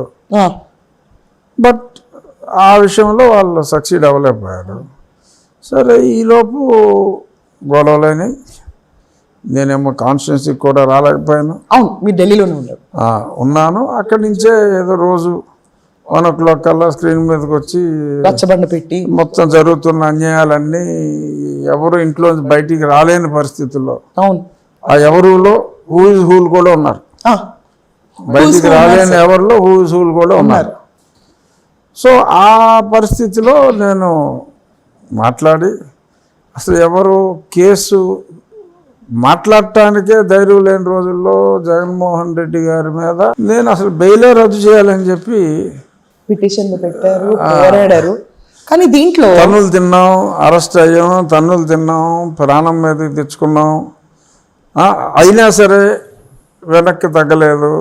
బట్ ఆ విషయంలో వాళ్ళు సక్సీడ్ అవ్వలేకపోయారు. సరే, ఈలోపు గొడవలని నేనేమో కాన్స్టిట్యున్సీకి కూడా రాలేకపోయాను. అవును, మీరు ఢిల్లీలోనే ఉన్నాను. అక్కడి నుంచే ఏదో రోజు 1 o'clock కల్లా స్క్రీన్ మీదకి వచ్చి రచ్చబండ పెట్టి మొత్తం జరుగుతున్న అన్యాయాలన్నీ ఎవరు ఇంట్లోంచి బయటికి రాలేని పరిస్థితుల్లో, అవును, ఆ ఎవరులో హూ ఇస్ హూలు కూడా ఉన్నారు. బయటికి రాలేని ఎవరిలో హూ ఇస్ హూలు కూడా ఉన్నారు. సో ఆ పరిస్థితిలో నేను మాట్లాడి, అసలు ఎవరు కేసు మాట్లాడటానికే ధైర్యం లేని రోజుల్లో జగన్మోహన్ రెడ్డి గారి మీద నేను అసలు బెయిలే రద్దు చేయాలని చెప్పి పిటిషన్లు పెట్టారు, పోరాడారు. కానీ దీంట్లో తన్నులు తిన్నాం, అరెస్ట్ అయ్యాం, తన్నులు తిన్నాం, ప్రాణం మీదకి తెచ్చుకున్నాం. అయినా సరే వెనక్కి తగ్గలేదు.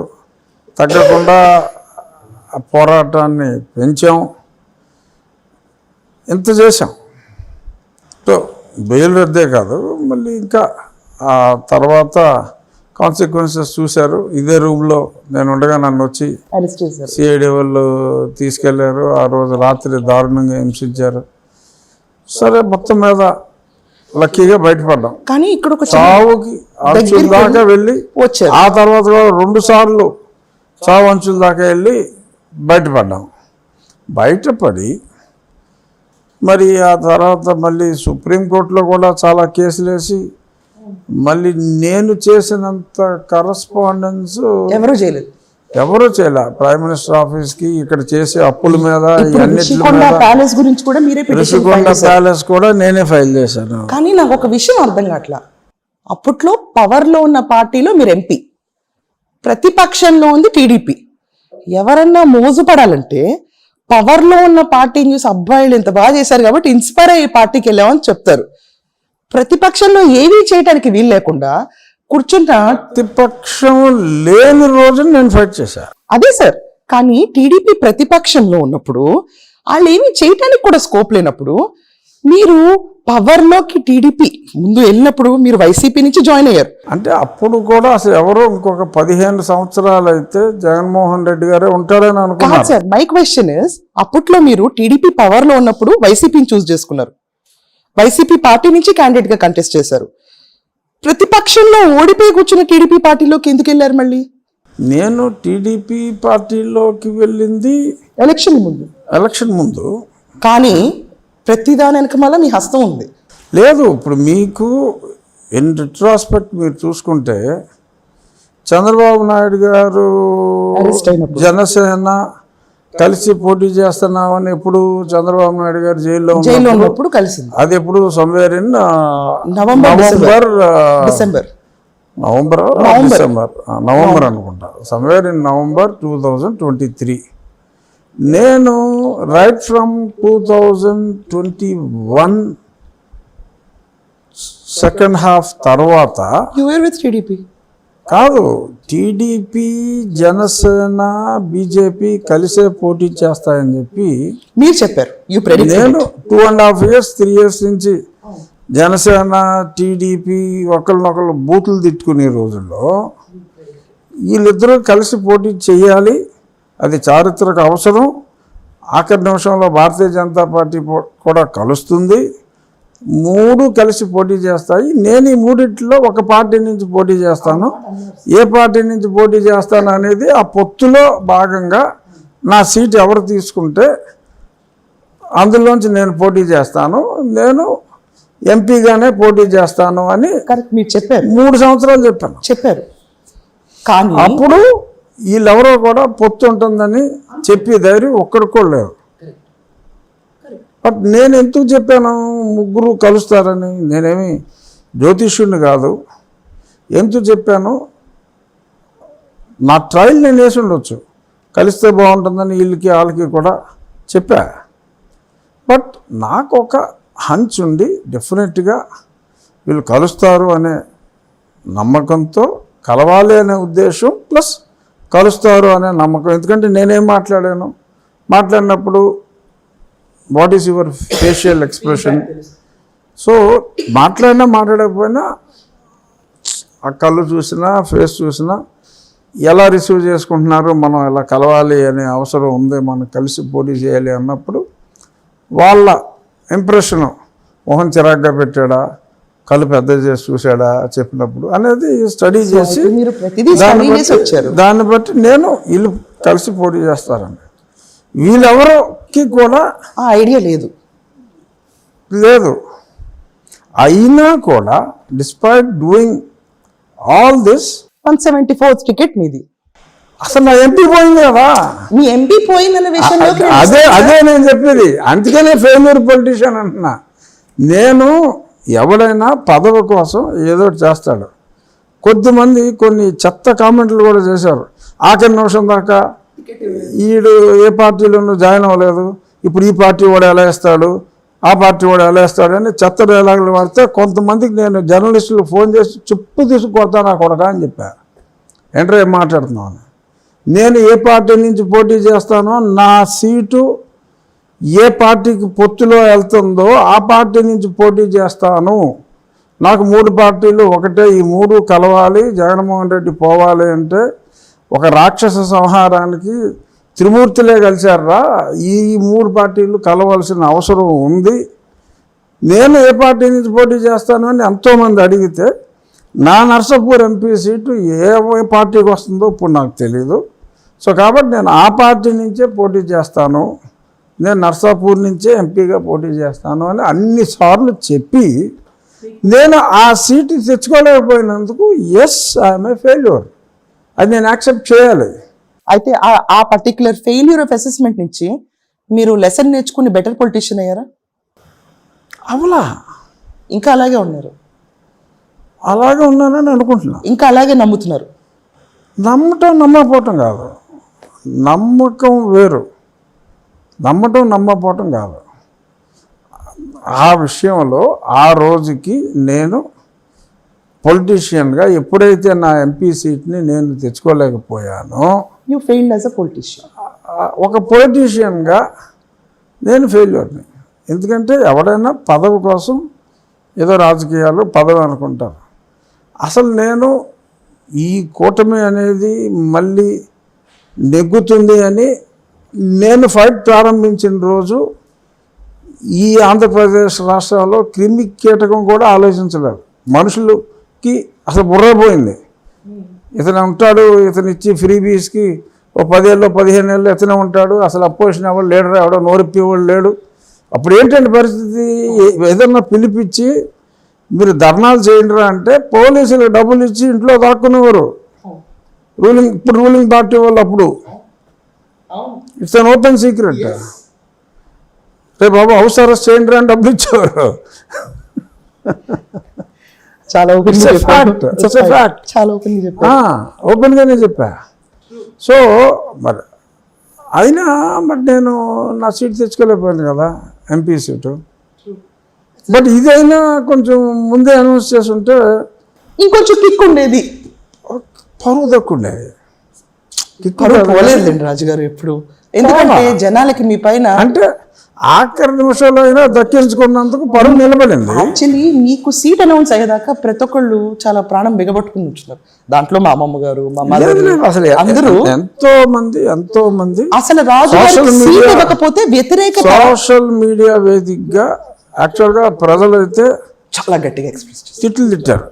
తగ్గకుండా పోరాటాన్ని పెంచాం. ఇంత చేసాం. సో బెయిల్ రద్దే కాదు, మళ్ళీ ఇంకా ఆ తర్వాత కాన్సిక్వెన్సెస్ చూశారు. ఇదే రూమ్లో నేను ఉండగా నన్ను వచ్చి సిఐడి వాళ్ళు తీసుకెళ్లారు. ఆ రోజు రాత్రి దారుణంగా హింసించారు. సరే, మొత్తం మీద లక్కీగా బయటపడ్డాం. కానీ ఇక్కడ ఒక చావుకి అంచుల దాకా వెళ్ళి వచ్చారు. ఆ తర్వాత కూడా 2 సార్లు చావు అంచుల దాకా వెళ్ళి బయటపడ్డాం. బయటపడి మరి ఆ తర్వాత మళ్ళీ సుప్రీంకోర్టులో కూడా చాలా కేసులు వేసి మళ్ళీ నేను చేసినంత కరస్పాండెన్స్ ఎవరు చేయలేదు. ఎవరూ చేయలే. ప్రైమ్ మినిస్టర్ ఆఫీస్కి ఇక్కడ చేసే అప్పుల మీద రిషికొండ ప్యాలెస్ గురించి కూడా మీరే రిషికొండ ప్యాలెస్ కూడా నేనే ఫైల్ చేశాను. కానీ నాకు ఒక విషయం అర్థం కావట్లా. అప్పట్లో పవర్లో ఉన్న పార్టీలో మీరు ఎంపీ, ప్రతిపక్షంలో ఉంది టీడీపీ. ఎవరన్నా మోజుపడాలంటే పవర్లో ఉన్న పార్టీని చూసి అబ్బాయిలు ఇంత బాగా చేశారు కాబట్టి ఇన్స్పైర్ అయ్యే పార్టీకి వెళ్ళామని చెప్తారు. ప్రతిపక్షంలో ఏమీ చేయడానికి వీలు లేకుండా కూర్చున్న ప్రతిపక్షం లేని రోజు నేను ఫైట్ చేశాను. అదే సార్, కానీ టీడీపీ ప్రతిపక్షంలో ఉన్నప్పుడు వాళ్ళు ఏమీ చేయటానికి కూడా స్కోప్ లేనప్పుడు మీరు పవర్లోకి టీడీపీ ముందు వెళ్ళినప్పుడు మీరు వైసీపీ నుంచి జాయిన్ అయ్యారు. అంటే అప్పుడు కూడా అసలు ఎవరో ఇంకొక 15 సంవత్సరాలు అయితే జగన్మోహన్ రెడ్డి గారే ఉంటాడని అనుకున్నారు. సార్ మై క్వశ్చన్ ఇస్, అప్పట్లో మీరు టీడీపీ పవర్లో ఉన్నప్పుడు వైసీపీని చూస్ చేసుకున్నారు, వైసీపీ పార్టీ నుంచి క్యాండిడేట్ గా కంటెస్ట్ చేశారు. ప్రతిపక్షంలో ఓడిపోయి కూర్చున్న టీడీపీ పార్టీలోకి ఎందుకు వెళ్ళారు మళ్ళీ? నేను టీడీపీ పార్టీలోకి వెళ్ళింది ఎలక్షన్ ముందు. కానీ ప్రతిదాని వెనక మళ్ళీ మీ హస్తం ఉంది. లేదు, ఇప్పుడు మీకు ఇన్ రిట్రాస్పెక్ట్ మీరు చూసుకుంటే చంద్రబాబు నాయుడు గారు జనసేన కలిసి పోటీ చేస్తున్నామని ఎప్పుడు చంద్రబాబు నాయుడు గారు జైల్లో ఉన్నప్పుడు కలిసింది. అది ఎప్పుడు సమ్వేర్ ఇన్ నవంబర్ అనుకుంటా, సమ్వేర్ ఇన్ నవంబర్ 2023. నేను రైట్ ఫ్రమ్ 2021 సెకండ్ హాఫ్ తర్వాత కాదు, టీడీపీ జనసేన బీజేపీ కలిసే పోటీ చేస్తాయని చెప్పి మీరు చెప్పారు. నేను 2.5 years 3 years నుంచి జనసేన టీడీపీ ఒకరినొకరు బూతులు తిట్టుకునే రోజుల్లో వీళ్ళిద్దరూ కలిసి పోటీ చేయాలి, అది చారిత్రక అవసరం. ఆఖరి నిమిషంలో భారతీయ జనతా పార్టీ కూడా కలుస్తుంది, 3 కలిసి పోటీ చేస్తాయి. నేను ఈ 3 ఒక పార్టీ నుంచి పోటీ చేస్తాను. ఏ పార్టీ నుంచి పోటీ చేస్తాను అనేది ఆ పొత్తులో భాగంగా నా సీట్ ఎవరు తీసుకుంటే అందులోంచి నేను పోటీ చేస్తాను, నేను ఎంపీగానే పోటీ చేస్తాను అని మీరు చెప్పారు. 3 సంవత్సరాలు చెప్పారు. కానీ అప్పుడు వీళ్ళెవరో కూడా పొత్తు ఉంటుందని చెప్పి ధైర్యం ఒక్కడికి కూడా లేరు. బట్ నేను ఎందుకు చెప్పాను 3 కలుస్తారని? నేనేమి జ్యోతిష్యుడిని కాదు. ఎందుకు చెప్పాను, నా ట్రయల్ నేను వేసి ఉండొచ్చు, కలిస్తే బాగుంటుందని వీళ్ళకి వాళ్ళకి కూడా చెప్పా. బట్ నాకు ఒక హంచ్ ఉండి డెఫినెట్గా వీళ్ళు కలుస్తారు అనే నమ్మకంతో కలవాలి అనే ఉద్దేశం ప్లస్ కలుస్తారు అనే నమ్మకం. ఎందుకంటే నేనేం మాట్లాడినప్పుడు what is your facial expression. So మాట్లాడకపోయినా ఆ కళ్ళు చూసినా ఫేస్ చూసినా ఎలా రిసీవ్ చేసుకుంటున్నారు, మనం ఎలా కలవాలి అనే అవసరం ఉంది, మనం కలిసి పోటీ చేయాలి అన్నప్పుడు వాళ్ళ ఇంప్రెషను మొహం చిరాగ్గా పెట్టాడా, కళ్ళు పెద్ద చేసి చూసాడా చెప్పినప్పుడు అనేది స్టడీ చేసి దాన్ని బట్టి నేను వీళ్ళు కలిసి పోటీ చేస్తారండి. వీళ్ళెవరికి కూడా ఐడియా లేదు. అయినా కూడా despite doing all this 174th ticket మీది. అసలు నా ఎంపీ పోయింది కదా, మీ ఎంపీ పోయిందన్న విషయంలో అదే నేను చెప్పేది. అందుకనే ఫెయిల్యూర్ పొలిటీషియన్ అంటున్నా. నేను ఎవడైనా పదవి కోసం ఏదో చేస్తాడు. కొద్దిమంది కొన్ని చెత్త కామెంట్లు కూడా చేశారు. ఆఖరి నిమిషం దాకా ఈడు ఏ పార్టీలోనూ జాయిన్ అవ్వలేదు, ఇప్పుడు ఈ పార్టీ వాడు ఎలా వేస్తాడు, ఆ పార్టీ వాడు ఎలా వేస్తాడు అని చెత్త డైలాగులు వాడితే కొంతమందికి నేను జర్నలిస్టులు ఫోన్ చేసి చెప్పు తీసుకొడతా నా కొడక అని చెప్పా. ఏంటో ఏం మాట్లాడుతున్నాను, నేను ఏ పార్టీ నుంచి పోటీ చేస్తానో నా సీటు ఏ పార్టీకి పొత్తులో వెళ్తుందో ఆ పార్టీ నుంచి పోటీ చేస్తాను. నాకు 3 పార్టీలు ఒకటే, ఈ 3 కలవాలి, జగన్మోహన్ రెడ్డి పోవాలి అంటే ఒక రాక్షస సంహారానికి త్రిమూర్తులే కలిశారా, ఈ 3 పార్టీలు కలవాల్సిన అవసరం ఉంది నేను ఏ పార్టీ నుంచి పోటీ చేస్తాను అని ఎంతోమంది అడిగితే నా నర్సాపూర్ ఎంపీ సీటు ఏ పార్టీకి వస్తుందో ఇప్పుడు నాకు తెలీదు. సో కాబట్టి నేను ఆ పార్టీ నుంచే పోటీ చేస్తాను, నేను నర్సాపూర్ నుంచే ఎంపీగా పోటీ చేస్తాను అని అన్నిసార్లు చెప్పి నేను ఆ సీటు తెచ్చుకోలేకపోయినందుకు ఎస్ ఐఎమ్ ఏ ఫెయిల్యూర్, అది నేను యాక్సెప్ట్ చేయాలి. అయితే ఆ పర్టికులర్ ఫెయిల్యూర్ ఆఫ్ అసెస్మెంట్ నుంచి మీరు లెసన్ నేర్చుకుని బెటర్ పొలిటీషియన్ అయ్యారా? అవలా ఇంకా అలాగే ఉన్నారు? అలాగే ఉన్నానని అనుకుంటున్నా. ఇంకా అలాగే నమ్ముతున్నారు? నమ్మటం నమ్మకపోవటం కాదు, నమ్మకం వేరు, నమ్మటం నమ్మకపోవటం కాదు. ఆ విషయంలో ఆ రోజుకి నేను పొలిటీషియన్గా ఎప్పుడైతే నా ఎంపీ సీట్ని నేను తెచ్చుకోలేకపోయానో, you failed as a politician. ఒక పొలిటీషియన్గా నేను ఫెయిల్యూర్ని. ఎందుకంటే ఎవడైనా పదవి కోసం ఏదో రాజకీయాలు పదవి అనుకుంటారు. అసలు నేను ఈ కూటమి అనేది మళ్ళీ నెగ్గుతుంది అని నేను ఫైట్ ప్రారంభించిన రోజు ఈ ఆంధ్రప్రదేశ్ రాష్ట్రంలో క్రిమి కీటకం కూడా ఆలోచించలేదు. మనుషులకి అసలు బుర్రపోయింది. ఇతను ఉంటాడు, ఇతను ఇచ్చి ఫ్రీబీస్కి ఓ 10 ఏళ్ళు 15 ఏళ్ళు ఇతనే ఉంటాడు, అసలు అపోజిషన్ ఎవరు లీడర్ ఎవడో నోరిప్పేవాడు లేడు. అప్పుడు ఏంటంటే పరిస్థితి, ఏదన్నా పిలిపించి మీరు ధర్నాలు చేయండిరా అంటే పోలీసులకు డబ్బులు ఇచ్చి ఇంట్లో దాక్కునేవారు. ఇప్పుడు రూలింగ్ పార్టీ వాళ్ళు అప్పుడు it's an open secret. Ray Babu house arrest చేయండి అని డబ్బులు ఇచ్చేవారు. చాలా ఓపెన్గానే చెప్పా. సో మరి అయినా మరి నేను నా సీట్ తెచ్చుకోలేకపోయాను కదా, ఎంపీ సీటు. బట్ ఇదైనా కొంచెం ముందే అనౌన్స్ చేస్తుంటే ఇంకొంచెం కిక్ ఉండేది, పరువు దక్కుండేది. పోలేదండి రాజుగారు ఎప్పుడు, ఎందుకంటే జనాలకి మీ పైన అంటే ఆఖరి నిమిషంలో అయినా దక్కించుకున్నందుకు పరువు నిలబడింది. యాక్చువల్లీ మీకు సీట్ అనౌన్స్ అయ్యేదాకా ప్రతి ఒక్కళ్ళు చాలా ప్రాణం బిగబట్టుకుని ఉంటున్నారు. దాంట్లో మా అమ్మమ్మ గారు, మా మదర్, అసలు అందరూ ఎంతో మంది అసలు రాజు ఇవ్వకపోతే వ్యతిరేక సోషల్ మీడియా వేదికగా యాక్చువల్గా ప్రజలు అయితే చాలా గట్టిగా ఎక్స్ప్రెస్ చేస్తారు, తిట్లు తిట్టారు.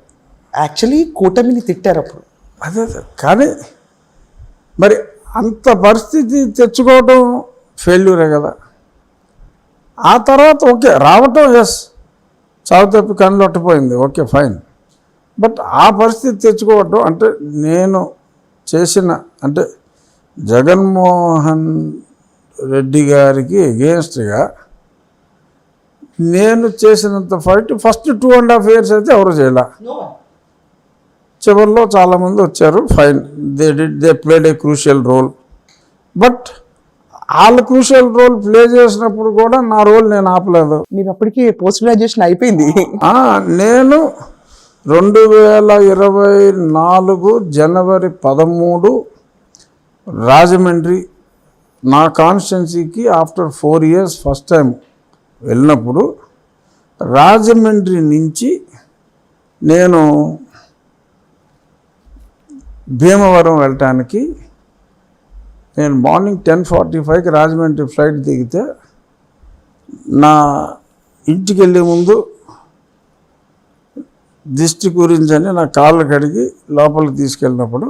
యాక్చువల్లీ కూటమిని తిట్టారు అప్పుడు. అదే కానీ మరి అంత పరిస్థితి తెచ్చుకోవడం ఫెయిల్యూరే కదా. ఆ తర్వాత ఓకే రావటం ఎస్ చావు తప్పి కళ్ళు ఒట్టపోయింది, ఓకే ఫైన్. బట్ ఆ పరిస్థితి తెచ్చుకోవటం అంటే నేను చేసిన అంటే జగన్మోహన్ రెడ్డి గారికి ఎగెన్స్ట్గా నేను చేసినంత ఫైట్ ఫస్ట్ 2.5 years అయితే ఎవరు చేయాల. చివరిలో చాలామంది వచ్చారు, fine, they played a crucial role. But వాళ్ళు క్రూషియల్ రోల్ ప్లే చేసినప్పుడు కూడా నా రోల్ నేను ఆపలేదు. మీరు అప్పటికి పోస్ట్ గ్రాడ్యుయేషన్ అయిపోయింది. నేను 2024 జనవరి 13 రాజమండ్రి నా కాన్స్టిట్యున్సీకి ఆఫ్టర్ 4 years ఫస్ట్ టైం వెళ్ళినప్పుడు రాజమండ్రి నుంచి నేను భీమవరం వెళ్ళటానికి నేను మార్నింగ్ 10:45కి రాజమండ్రి ఫ్లైట్ దిగితే నా ఇంటికి వెళ్ళే ముందు దిష్టి గురించి అని నా కాళ్ళు కడిగి లోపలికి తీసుకెళ్ళినప్పుడు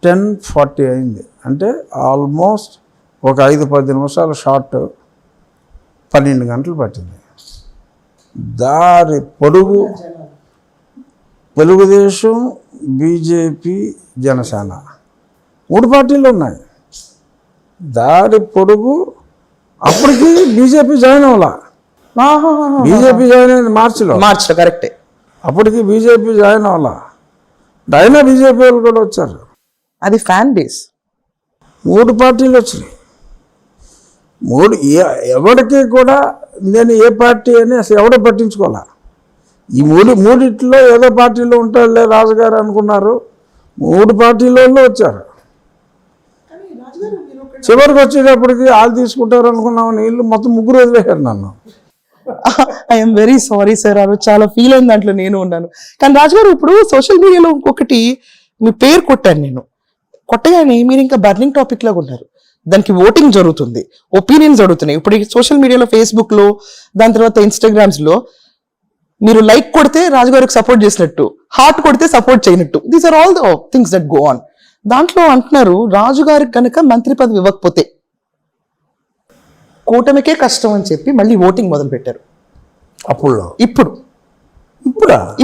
10:40 అయింది. అంటే ఆల్మోస్ట్ ఒక 5-10 నిమిషాల షార్ట్ 12 గంటలు పట్టింది. దారి పొడుగు తెలుగుదేశం, బీజేపీ, జనసేన 3 పార్టీలు ఉన్నాయి. దారి పొడుగు అప్పటికి బీజేపీ జాయిన్ అవ్వాలా. బీజేపీ జాయిన్ అయింది మార్చిలో కరెక్టే. అప్పటికి బీజేపీ జాయిన్ అవ్వాలా. అయినా బీజేపీ వాళ్ళు కూడా వచ్చారు. అది ఫ్యాన్ బేస్. 3 పార్టీలు వచ్చినాయి. ఎవరికి కూడా నేను ఏ పార్టీ అని అసలు ఎవడో పట్టించుకోవాలా. ఈ మూడిట్లో ఏదో పార్టీలో ఉంటారులే రాజుగారు అనుకున్నారు. 3 పార్టీలలో వచ్చారు. చివరికి వచ్చేటప్పటికి వాళ్ళు తీసుకుంటారు అనుకున్నాం, వీళ్ళు మొత్తం 3 వదిలేశారు నన్ను. ఐఎమ్ వెరీ సారీ సార్, అవి చాలా ఫీల్ అయిన దాంట్లో నేను ఉన్నాను. కానీ రాజుగారు ఇప్పుడు సోషల్ మీడియాలో ఇంకొకటి మీ పేరు కొట్టాను నేను, కొట్టగానే మీరు ఇంకా బర్నింగ్ టాపిక్ లాగా ఉన్నారు. దానికి ఓటింగ్ జరుగుతుంది, ఒపీనియన్స్ జరుగుతున్నాయి. ఇప్పుడు సోషల్ మీడియాలో, ఫేస్బుక్ లో, దాని తర్వాత ఇన్స్టాగ్రామ్స్ లో మీరు లైక్ కొడితే రాజుగారికి సపోర్ట్ చేసినట్టు, హార్ట్ కొడితే సపోర్ట్ చేయనట్టు. These are all the things that go on. దాంట్లో అంటున్నారు రాజుగారికి కనుక మంత్రి పదవి ఇవ్వకపోతే కూటమికే కష్టం అని చెప్పి మళ్ళీ ఓటింగ్ మొదలు పెట్టారు. అప్పుడు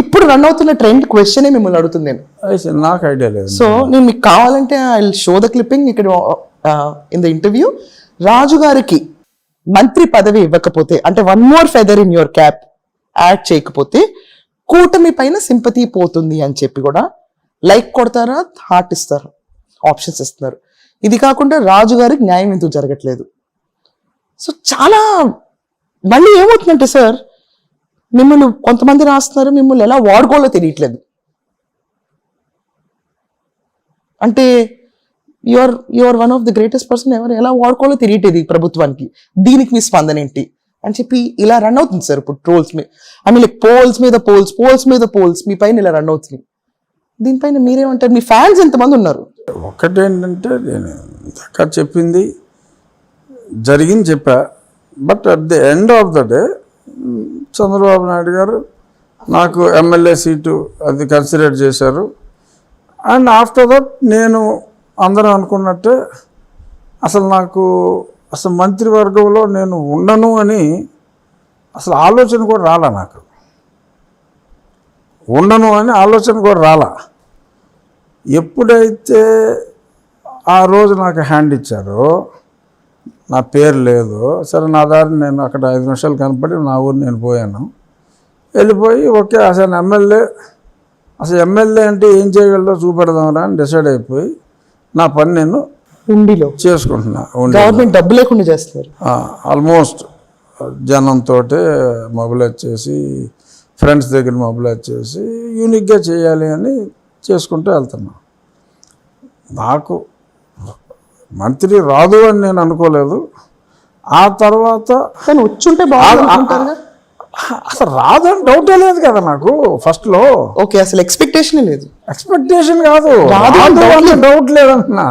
ఇప్పుడు రన్ అవుతున్న ట్రెండ్ క్వశ్చనే మిమ్మల్ని అడుగుతుంది నేను. నాకు ఐడియా లేదు. సో నేను మీకు కావాలంటే ఐ షో ద క్లిప్పింగ్ ఇక్కడ ఇన్ ద ఇంటర్వ్యూ. రాజుగారికి మంత్రి పదవి ఇవ్వకపోతే, అంటే one more feather in your cap add చేయకపోతే కూటమి పైన సింపతి పోతుంది అని చెప్పి కూడా లైక్ కొడతారా, హార్ట్ ఇస్తారా, ఆప్షన్స్ ఇస్తున్నారు. ఇది కాకుండా రాజుగారికి న్యాయం ఎందుకు జరగట్లేదు? సో చాలా మళ్ళీ ఏమవుతుందంటే సార్, మిమ్మల్ని కొంతమంది రాస్తున్నారు, మిమ్మల్ని ఎలా వాడుకోవాలో తెలియట్లేదు. అంటే your one of the greatest person, ఎవరు ఎలా వాడుకోవాలో తెలియట్లేదు ఈ ప్రభుత్వానికి, దీనికి మీ స్పందన ఏంటి అని చెప్పి ఇలా రన్ అవుతుంది సార్ ఇప్పుడు ట్రోల్స్ మీద. ఐ మీన్ లైక్ పోల్స్ మీద పోల్స్ మీ పైన ఇలా రన్ అవుతుంది. దీనిపైన మీరేమంటారు? మీ ఫ్యాన్స్ ఎంతమంది ఉన్నారు? ఒకటేంటంటే నేను ఇందాక చెప్పింది జరిగింది చెప్పా, but at the end of the day Chandrababu Naidu గారు నాకు ఎమ్మెల్యే సీటు అది కన్సిడర్ చేశారు. అండ్ ఆఫ్టర్ దట్ నేను అందరూ అనుకున్నట్టే అసలు మంత్రివర్గంలో నేను ఉండను అని అసలు ఆలోచన కూడా రాలా. నాకు ఉండను అని ఆలోచన కూడా రాలా. ఎప్పుడైతే ఆ రోజు నాకు హ్యాండ్ ఇచ్చారో, నా పేరు లేదు, సరే నా దారి నేను అక్కడ 5 నిమిషాలు కనపడి నా ఊరు నేను పోయాను. వెళ్ళిపోయి ఓకే అసలు ఎమ్మెల్యే అంటే ఏం చేయగలదో చూపెడదామరా అని డిసైడ్ అయిపోయి నా పని నేను ఉండిలో చేసుకుంటున్నా. గవర్నమెంట్ డబ్బు లేకుండా చేస్తారు. ఆల్మోస్ట్ జనంతో మొబిలైజ్ చేసి, ఫ్రెండ్స్ దగ్గర మొబిలైజ్ చేసి యూనిక్గా చేయాలి అని చేసుకుంటూ వెళ్తున్నా. నాకు మంత్రి రాదు అని నేను అనుకోలేదు. ఆ తర్వాత వచ్చుంటే బాగుంటుంది. అసలు రాదని డౌటే లేదు కదా నాకు ఫస్ట్లో. ఓకే, అసలు ఎక్స్పెక్టేషన్ లేదు. ఎక్స్పెక్టేషన్ కాదు, డౌట్ లేదన్నా.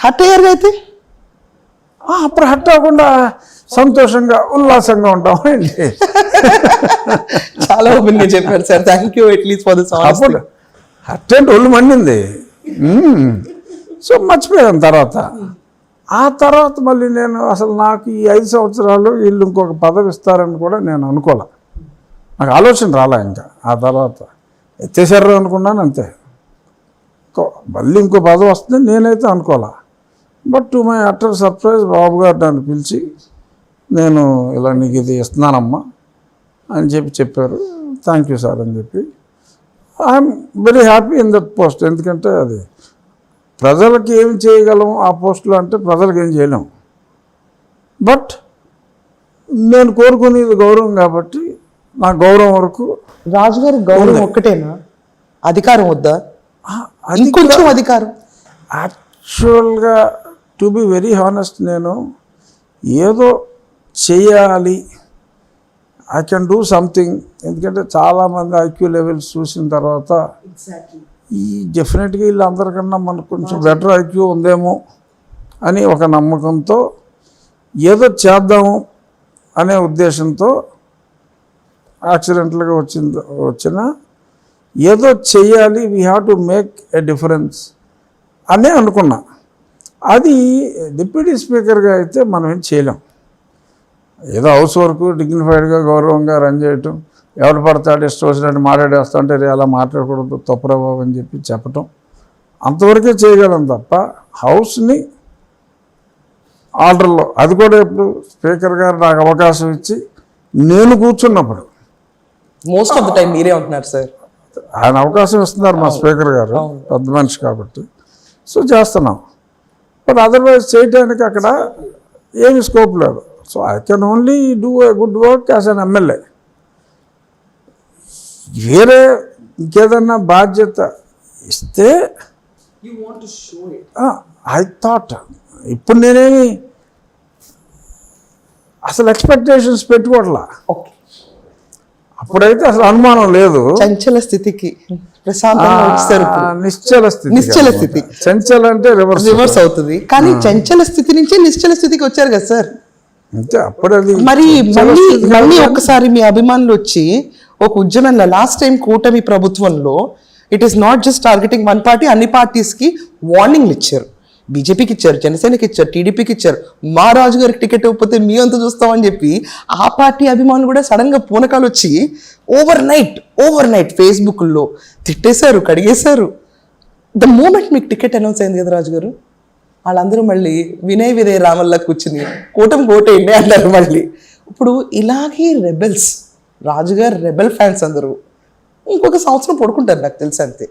హట్ అయ్యారు అయితే అప్పుడు హట్ అవ్వకుండా సంతోషంగా ఉల్లాసంగా ఉంటాం. చాలా ఓపెన్గా చెప్పారు sir. Thank you at least for this. అప్పుడు హట్ అంటే ఒళ్ళు మండింది. సో మర్చిపోయాను తర్వాత. ఆ తర్వాత మళ్ళీ నేను అసలు నాకు ఈ 5 సంవత్సరాలు వీళ్ళు ఇంకొక పదవి ఇస్తారని కూడా నేను అనుకోలే. నాకు ఆలోచన రాలే. ఇంకా ఆ తర్వాత ఎత్తేసారు అనుకున్నాను అంతే. మళ్ళీ ఇంకో పదవి వస్తుంది నేనైతే అనుకోలే. But to my utter surprise Babu garu నన్ను పిలిచి, నేను ఇలా నీకు ఇది ఇస్తున్నానమ్మా అని చెప్పారు. థ్యాంక్ యూ సార్ అని చెప్పి I'm very happy in that post. ఎందుకంటే అది ప్రజలకి ఏం చేయగలం ఆ పోస్టులో అంటే ప్రజలకు ఏం చేయలేము. బట్ నేను కోరుకునేది గౌరవం కాబట్టి నా గౌరవం వరకు. రాజుగారి గౌరవం ఒక్కటేనా, అధికారం వద్దా? ఇంకొంచెం అధికారం. యాక్చువల్గా టు బి వెరీ హానెస్ట్, నేను ఏదో చేయాలి, ఐ కెన్ డూ సంథింగ్. ఎందుకంటే చాలామంది ఐక్యూ లెవెల్స్ చూసిన తర్వాత ఈ డెఫినెట్గా వీళ్ళందరికన్నా మనకు కొంచెం బెటర్ ఐక్యూ ఉందేమో అని ఒక నమ్మకంతో ఏదో అనే ఉద్దేశంతో యాక్సిడెంటల్గా వచ్చిన ఏదో చెయ్యాలి, we have to make a difference అనే అనుకున్నా. అది డిప్యూటీ స్పీకర్గా అయితే మనం ఏం చేయలేం. ఏదో హౌస్ వరకు డిగ్నిఫైడ్గా గౌరవంగా రన్ చేయటం, ఎవరు పడతాడు ఇష్టం వచ్చినట్టు మాట్లాడేస్తా అంటే అలా మాట్లాడకూడదు తప్పురా బాబు అని చెప్పటం, అంతవరకే చేయగలం తప్ప హౌస్ని ఆర్డర్లో, అది కూడా ఇప్పుడు స్పీకర్ గారు నాకు అవకాశం ఇచ్చి నేను కూర్చున్నప్పుడు, మోస్ట్ ఆఫ్ ద టైం మీరే ఉంటున్నారు సార్, ఆయన అవకాశం ఇస్తున్నారు మా స్పీకర్ గారు, పెద్ద మనిషి కాబట్టి, సో చేస్తున్నాం. బట్ అదర్వైజ్ చేయడానికి అక్కడ ఏమి స్కోప్ లేదు. So I can only do a good work as an MLA. వేరే ఇంకేదన్నా బాధ్యత ఇస్తే ఐ థాట్, ఇప్పుడు నేనేమి అసలు ఎక్స్పెక్టేషన్స్ పెట్టుకోవట్లా. అప్పుడైతే అసలు అనుమానం లేదు. చంచల స్థితికి ప్రశాంతంగా వచ్చేసారు ఇప్పుడు. నిశ్చల స్థితి. నిశ్చల స్థితి. చంచల అంటే రివర్స్ అవుతుంది, కానీ చంచల స్థితి నుంచి నిశ్చల స్థితికి వచ్చారు కదా సార్. అంతే. అప్పుడు అది మరి మళ్ళీ ఒక్కసారి మీ అభిమానులు వచ్చి ఒక ఉద్యమంలో లాస్ట్ టైం కూటమి ప్రభుత్వంలో it is not just targeting one party, అన్ని పార్టీస్ కి వార్నింగ్లు ఇచ్చారు. బీజేపీకి ఇచ్చారు, జనసేనకి ఇచ్చారు, టీడీపీకి ఇచ్చారు. మా రాజు గారికి టికెట్ ఇవ్వకపోతే మీ అంత చూస్తామని చెప్పి ఆ పార్టీ అభిమానులు కూడా సడన్ గా పూనకాలు వచ్చి ఓవర్ నైట్ ఫేస్బుక్లో తిట్టేశారు, కడిగేశారు. ద మూమెంట్ మీకు టికెట్ అనౌన్స్ అయింది కదా రాజు గారు, వాళ్ళందరూ మళ్ళీ వినయ్ రామల్లా కూర్చుని కూటమి ఓటేయండి అన్నారు మళ్ళీ. ఇప్పుడు ఇలాగే రెబెల్స్, రాజుగారు రెబెల్ ఫ్యాన్స్ అందరూ ఇంకొక సంవత్సరం పడుకుంటారు నాకు తెలిసి అంతే.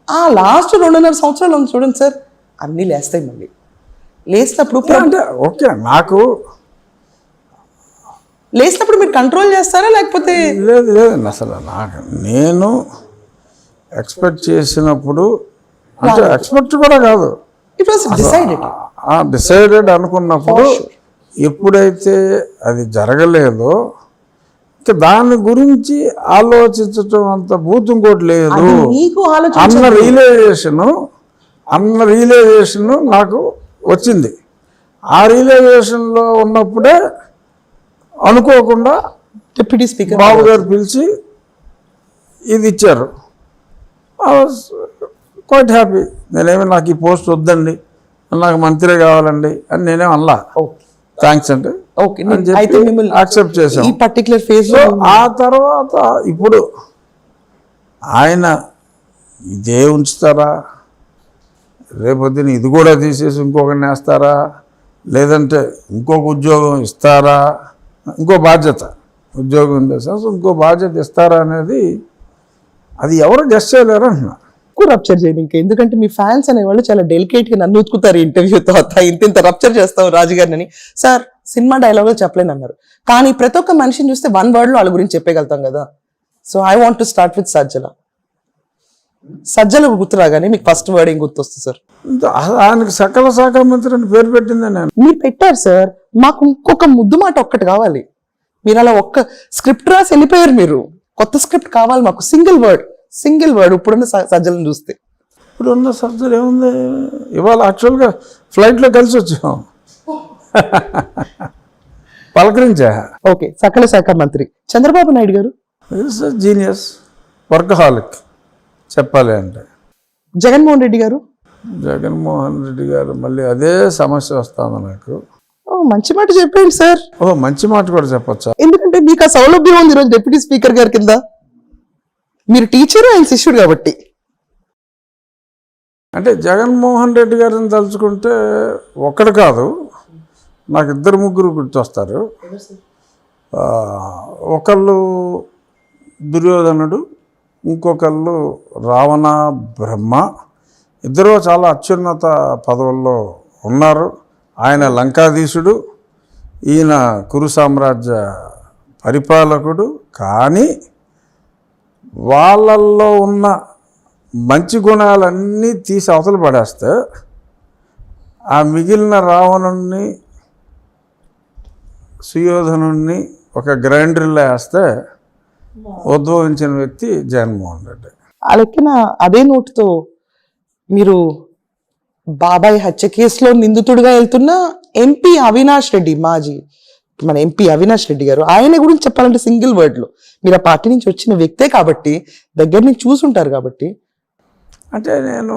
ఆ లాస్ట్ 2.5 సంవత్సరాలు చూడండి సార్, అన్నీ లేస్తాయి. మళ్ళీ లేచినప్పుడు అంటే ఓకే, నాకు లేచినప్పుడు మీరు కంట్రోల్ చేస్తారా లేకపోతే? లేదండి అసలు నాకు నేను ఎక్స్పెక్ట్ చేసినప్పుడు, అంటే ఎక్స్పెక్ట్ కూడా కాదు, ఇట్ వాస్ డిసైడెడ్ అనుకున్నప్పుడు ఎప్పుడైతే అది జరగలేదో దాని గురించి ఆలోచించటం అంత భూతం ఇంకోటి లేదు. అన్న రియలైజేషన్ నాకు వచ్చింది. ఆ రియలైజేషన్లో ఉన్నప్పుడే అనుకోకుండా డిప్యూటీ స్పీకర్ బాబు గారు పిలిచి ఇది ఇచ్చారు. I was quite happy. నాకు ఈ పోస్ట్ వద్దండి, నాకు మంత్రి కావాలండి అని నేనేం అనలా. థ్యాంక్స్ అండి అయితే మిమ్మల్ని యాక్సెప్ట్ చేశాం ఈ పర్టికులర్ ఫేజ్ లో. ఆ తర్వాత ఇప్పుడు ఆయన ఇదే ఉంచుతారా, రేపొద్దున ఇది కూడా తీసేసి ఇంకొకరిని వేస్తారా, లేదంటే ఇంకొక ఉద్యోగం ఇస్తారా, ఇంకో బాధ్యత ఉద్యోగం చేసేసి ఇంకో బాధ్యత ఇస్తారా అనేది అది ఎవరు గెస్ట్ చేయలేరు అంటున్నా. ఎక్కువ రప్చర్ చేయండి ఇంకా, ఎందుకంటే మీ ఫ్యాన్స్ అనేవాళ్ళు చాలా డెలికేట్ గా నన్ను ఉతుకుతారు ఇంటర్వ్యూ తర్వాత, ఇంత రప్చర్ చేస్తావు రాజుగారిని. సార్ సినిమా డైలాగులు చెప్పలేను అన్నారు, కానీ ప్రతి ఒక్క మనిషిని చూస్తే 1 word లో వాళ్ళ గురించి చెప్పగలుగుతాం కదా. So I want to start with Sajjala గుర్తు రాగానే మీకు ఫస్ట్ వర్డ్ ఏం గుర్తొస్తుంది సార్? ఆయనకి సకల శాఖ మంత్రి అని పేరు పెట్టిందే నేను. మీరు పెట్టారు సార్, మాకు ఇంకొక ముద్దు మాట ఒక్కటి కావాలి. మీరు అలా ఒక్క స్క్రిప్ట్ రాసి వెళ్ళిపోయారు, మీరు కొత్త స్క్రిప్ట్ కావాలి మాకు. సింగిల్ వర్డ్ ఇప్పుడున్న సజ్జలను చూస్తే. ఇప్పుడున్న సజ్జలు ఏముంది, ఇవాళ యాక్చువల్గా ఫ్లైట్లో కలిసి వచ్చాం, పలకరించా. ఓకే, సకల శాఖ మంత్రి చంద్రబాబు నాయుడు గారు జీనియస్, వర్కహాలిక్ చెప్పాలి అంటే. జగన్మోహన్ రెడ్డి గారు మళ్ళీ అదే సమస్య వస్తుంది నాకు. మంచి మాట చెప్పండి సార్. మంచి మాట కూడా చెప్పొచ్చా? ఎందుకంటే మీకు ఆ సౌలభ్యం ఉంది ఈరోజు డిప్యూటీ స్పీకర్ గారి కింద. మీరు టీచర్, ఆయన శిష్యుడు కాబట్టి. అంటే జగన్మోహన్ రెడ్డి గారిని తలుచుకుంటే ఒక్కడు కాదు, నాకు 2-3 గుర్తొస్తారు. ఒకళ్ళు దుర్యోధనుడు, ఇంకొకళ్ళు రావణ బ్రహ్మ. ఇద్దరు చాలా అత్యున్నత పదవుల్లో ఉన్నారు. ఆయన లంకాధీశుడు, ఈయన కురు సామ్రాజ్య పరిపాలకుడు. కానీ వాళ్ళల్లో ఉన్న మంచి గుణాలన్నీ తీసి అవతల పడేస్తే ఆ మిగిలిన రావణుణ్ణి, సుయోధనుణ్ణి ఒక గ్రైండర్లో వేస్తే ఉద్భవించిన వ్యక్తి జగన్మోహన్ రెడ్డి. ఆ లెక్కన అదే నోటుతో మీరు బాబాయ్ హత్య కేసులో నిందితుడిగా వెళ్తున్న ఎంపీ అవినాష్ రెడ్డి, మన ఎంపీ అవినాష్ రెడ్డి గారు, ఆయన గురించి చెప్పాలంటే సింగిల్ వర్డ్ లో, మీరు ఆ పార్టీ నుంచి వచ్చిన వ్యక్తే కాబట్టి, దగ్గర నుంచి చూసుంటారు కాబట్టి. అంటే నేను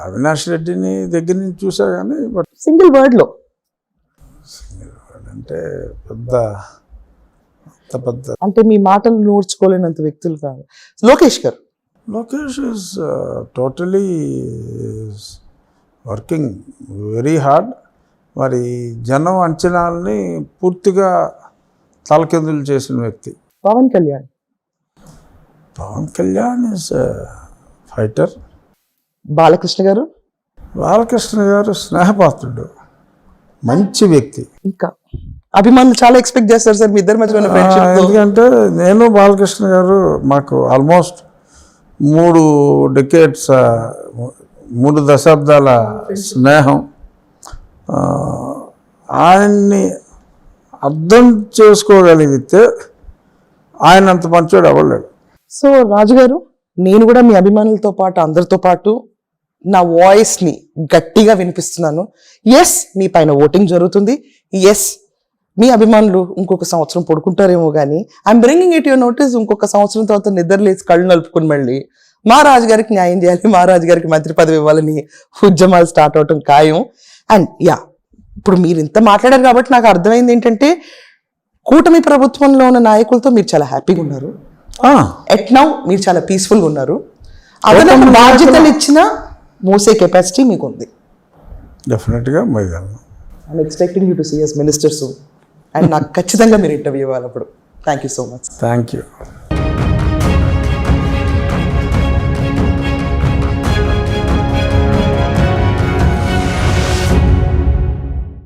అవినాష్ రెడ్డిని దగ్గర నుంచి చూసా కానీ, బట్ సింగిల్ వర్డ్ లో అంటే పెద్ద అంటే మీ మాటలు నోడ్చుకోలేనంత వ్యక్తులు కాదు. Lokesh is totally working very hard. మరి జనం అంచనాలని పూర్తిగా తలకిందులు చేసిన వ్యక్తి. Pawan Kalyan is fighter. బాలకృష్ణ గారు స్నేహపాత్రుడు, మంచి వ్యక్తి. ఇంకా అభిమానులు చాలా ఎక్స్పెక్ట్ చేస్తారు సార్ మీ ఇద్దరి మధ్య ఉన్న ఫ్రెండ్షిప్. ఎందుకంటే నేను బాలకృష్ణ గారు మాకు ఆల్మోస్ట్ 3 డెకేడ్స్, 3 దశాబ్దాల స్నేహం. ఆయన్ని అర్థం చేసుకోగలిగితే ఆయన అంత మంచోడు అవ్వలేడు. సో రాజుగారు, నేను కూడా మీ అభిమానులతో పాటు అందరితో పాటు నా వాయిస్ని గట్టిగా వినిపిస్తున్నాను. ఎస్, మీ పైన ఓటింగ్ జరుగుతుంది. ఎస్, మీ అభిమానులు ఇంకొక సంవత్సరం పడుకుంటారేమో కానీ I'm bringing it your notice. ఇంకొక సంవత్సరం తర్వాత నిద్రలేసి కళ్ళు నలుపుకుని మళ్ళీ మా రాజుగారికి న్యాయం చేయాలి, మా రాజుగారికి మంత్రి పదవి ఇవ్వాలని ఉద్యమాలు స్టార్ట్ అవటం ఖాయం. అండ్ యా, ఇప్పుడు మీరు ఇంత మాట్లాడారు కాబట్టి నాకు అర్థమైంది ఏంటంటే, కూటమి ప్రభుత్వంలో ఉన్న నాయకులతో మీరు చాలా హ్యాపీగా ఉన్నారు. ఎట్ నౌ మీరు చాలా పీస్ఫుల్గా ఉన్నారు. అదనపు బాధ్యతలు ఇచ్చిన మోసే కెపాసిటీ మీకు ఉంది. డెఫినెట్గా మోయగలను. I'm expecting you to see as minister soon. And నాకు ఖచ్చితంగా మీరు ఇంటర్వ్యూ ఇవ్వాలి అప్పుడు. Thank you so much. Thank you.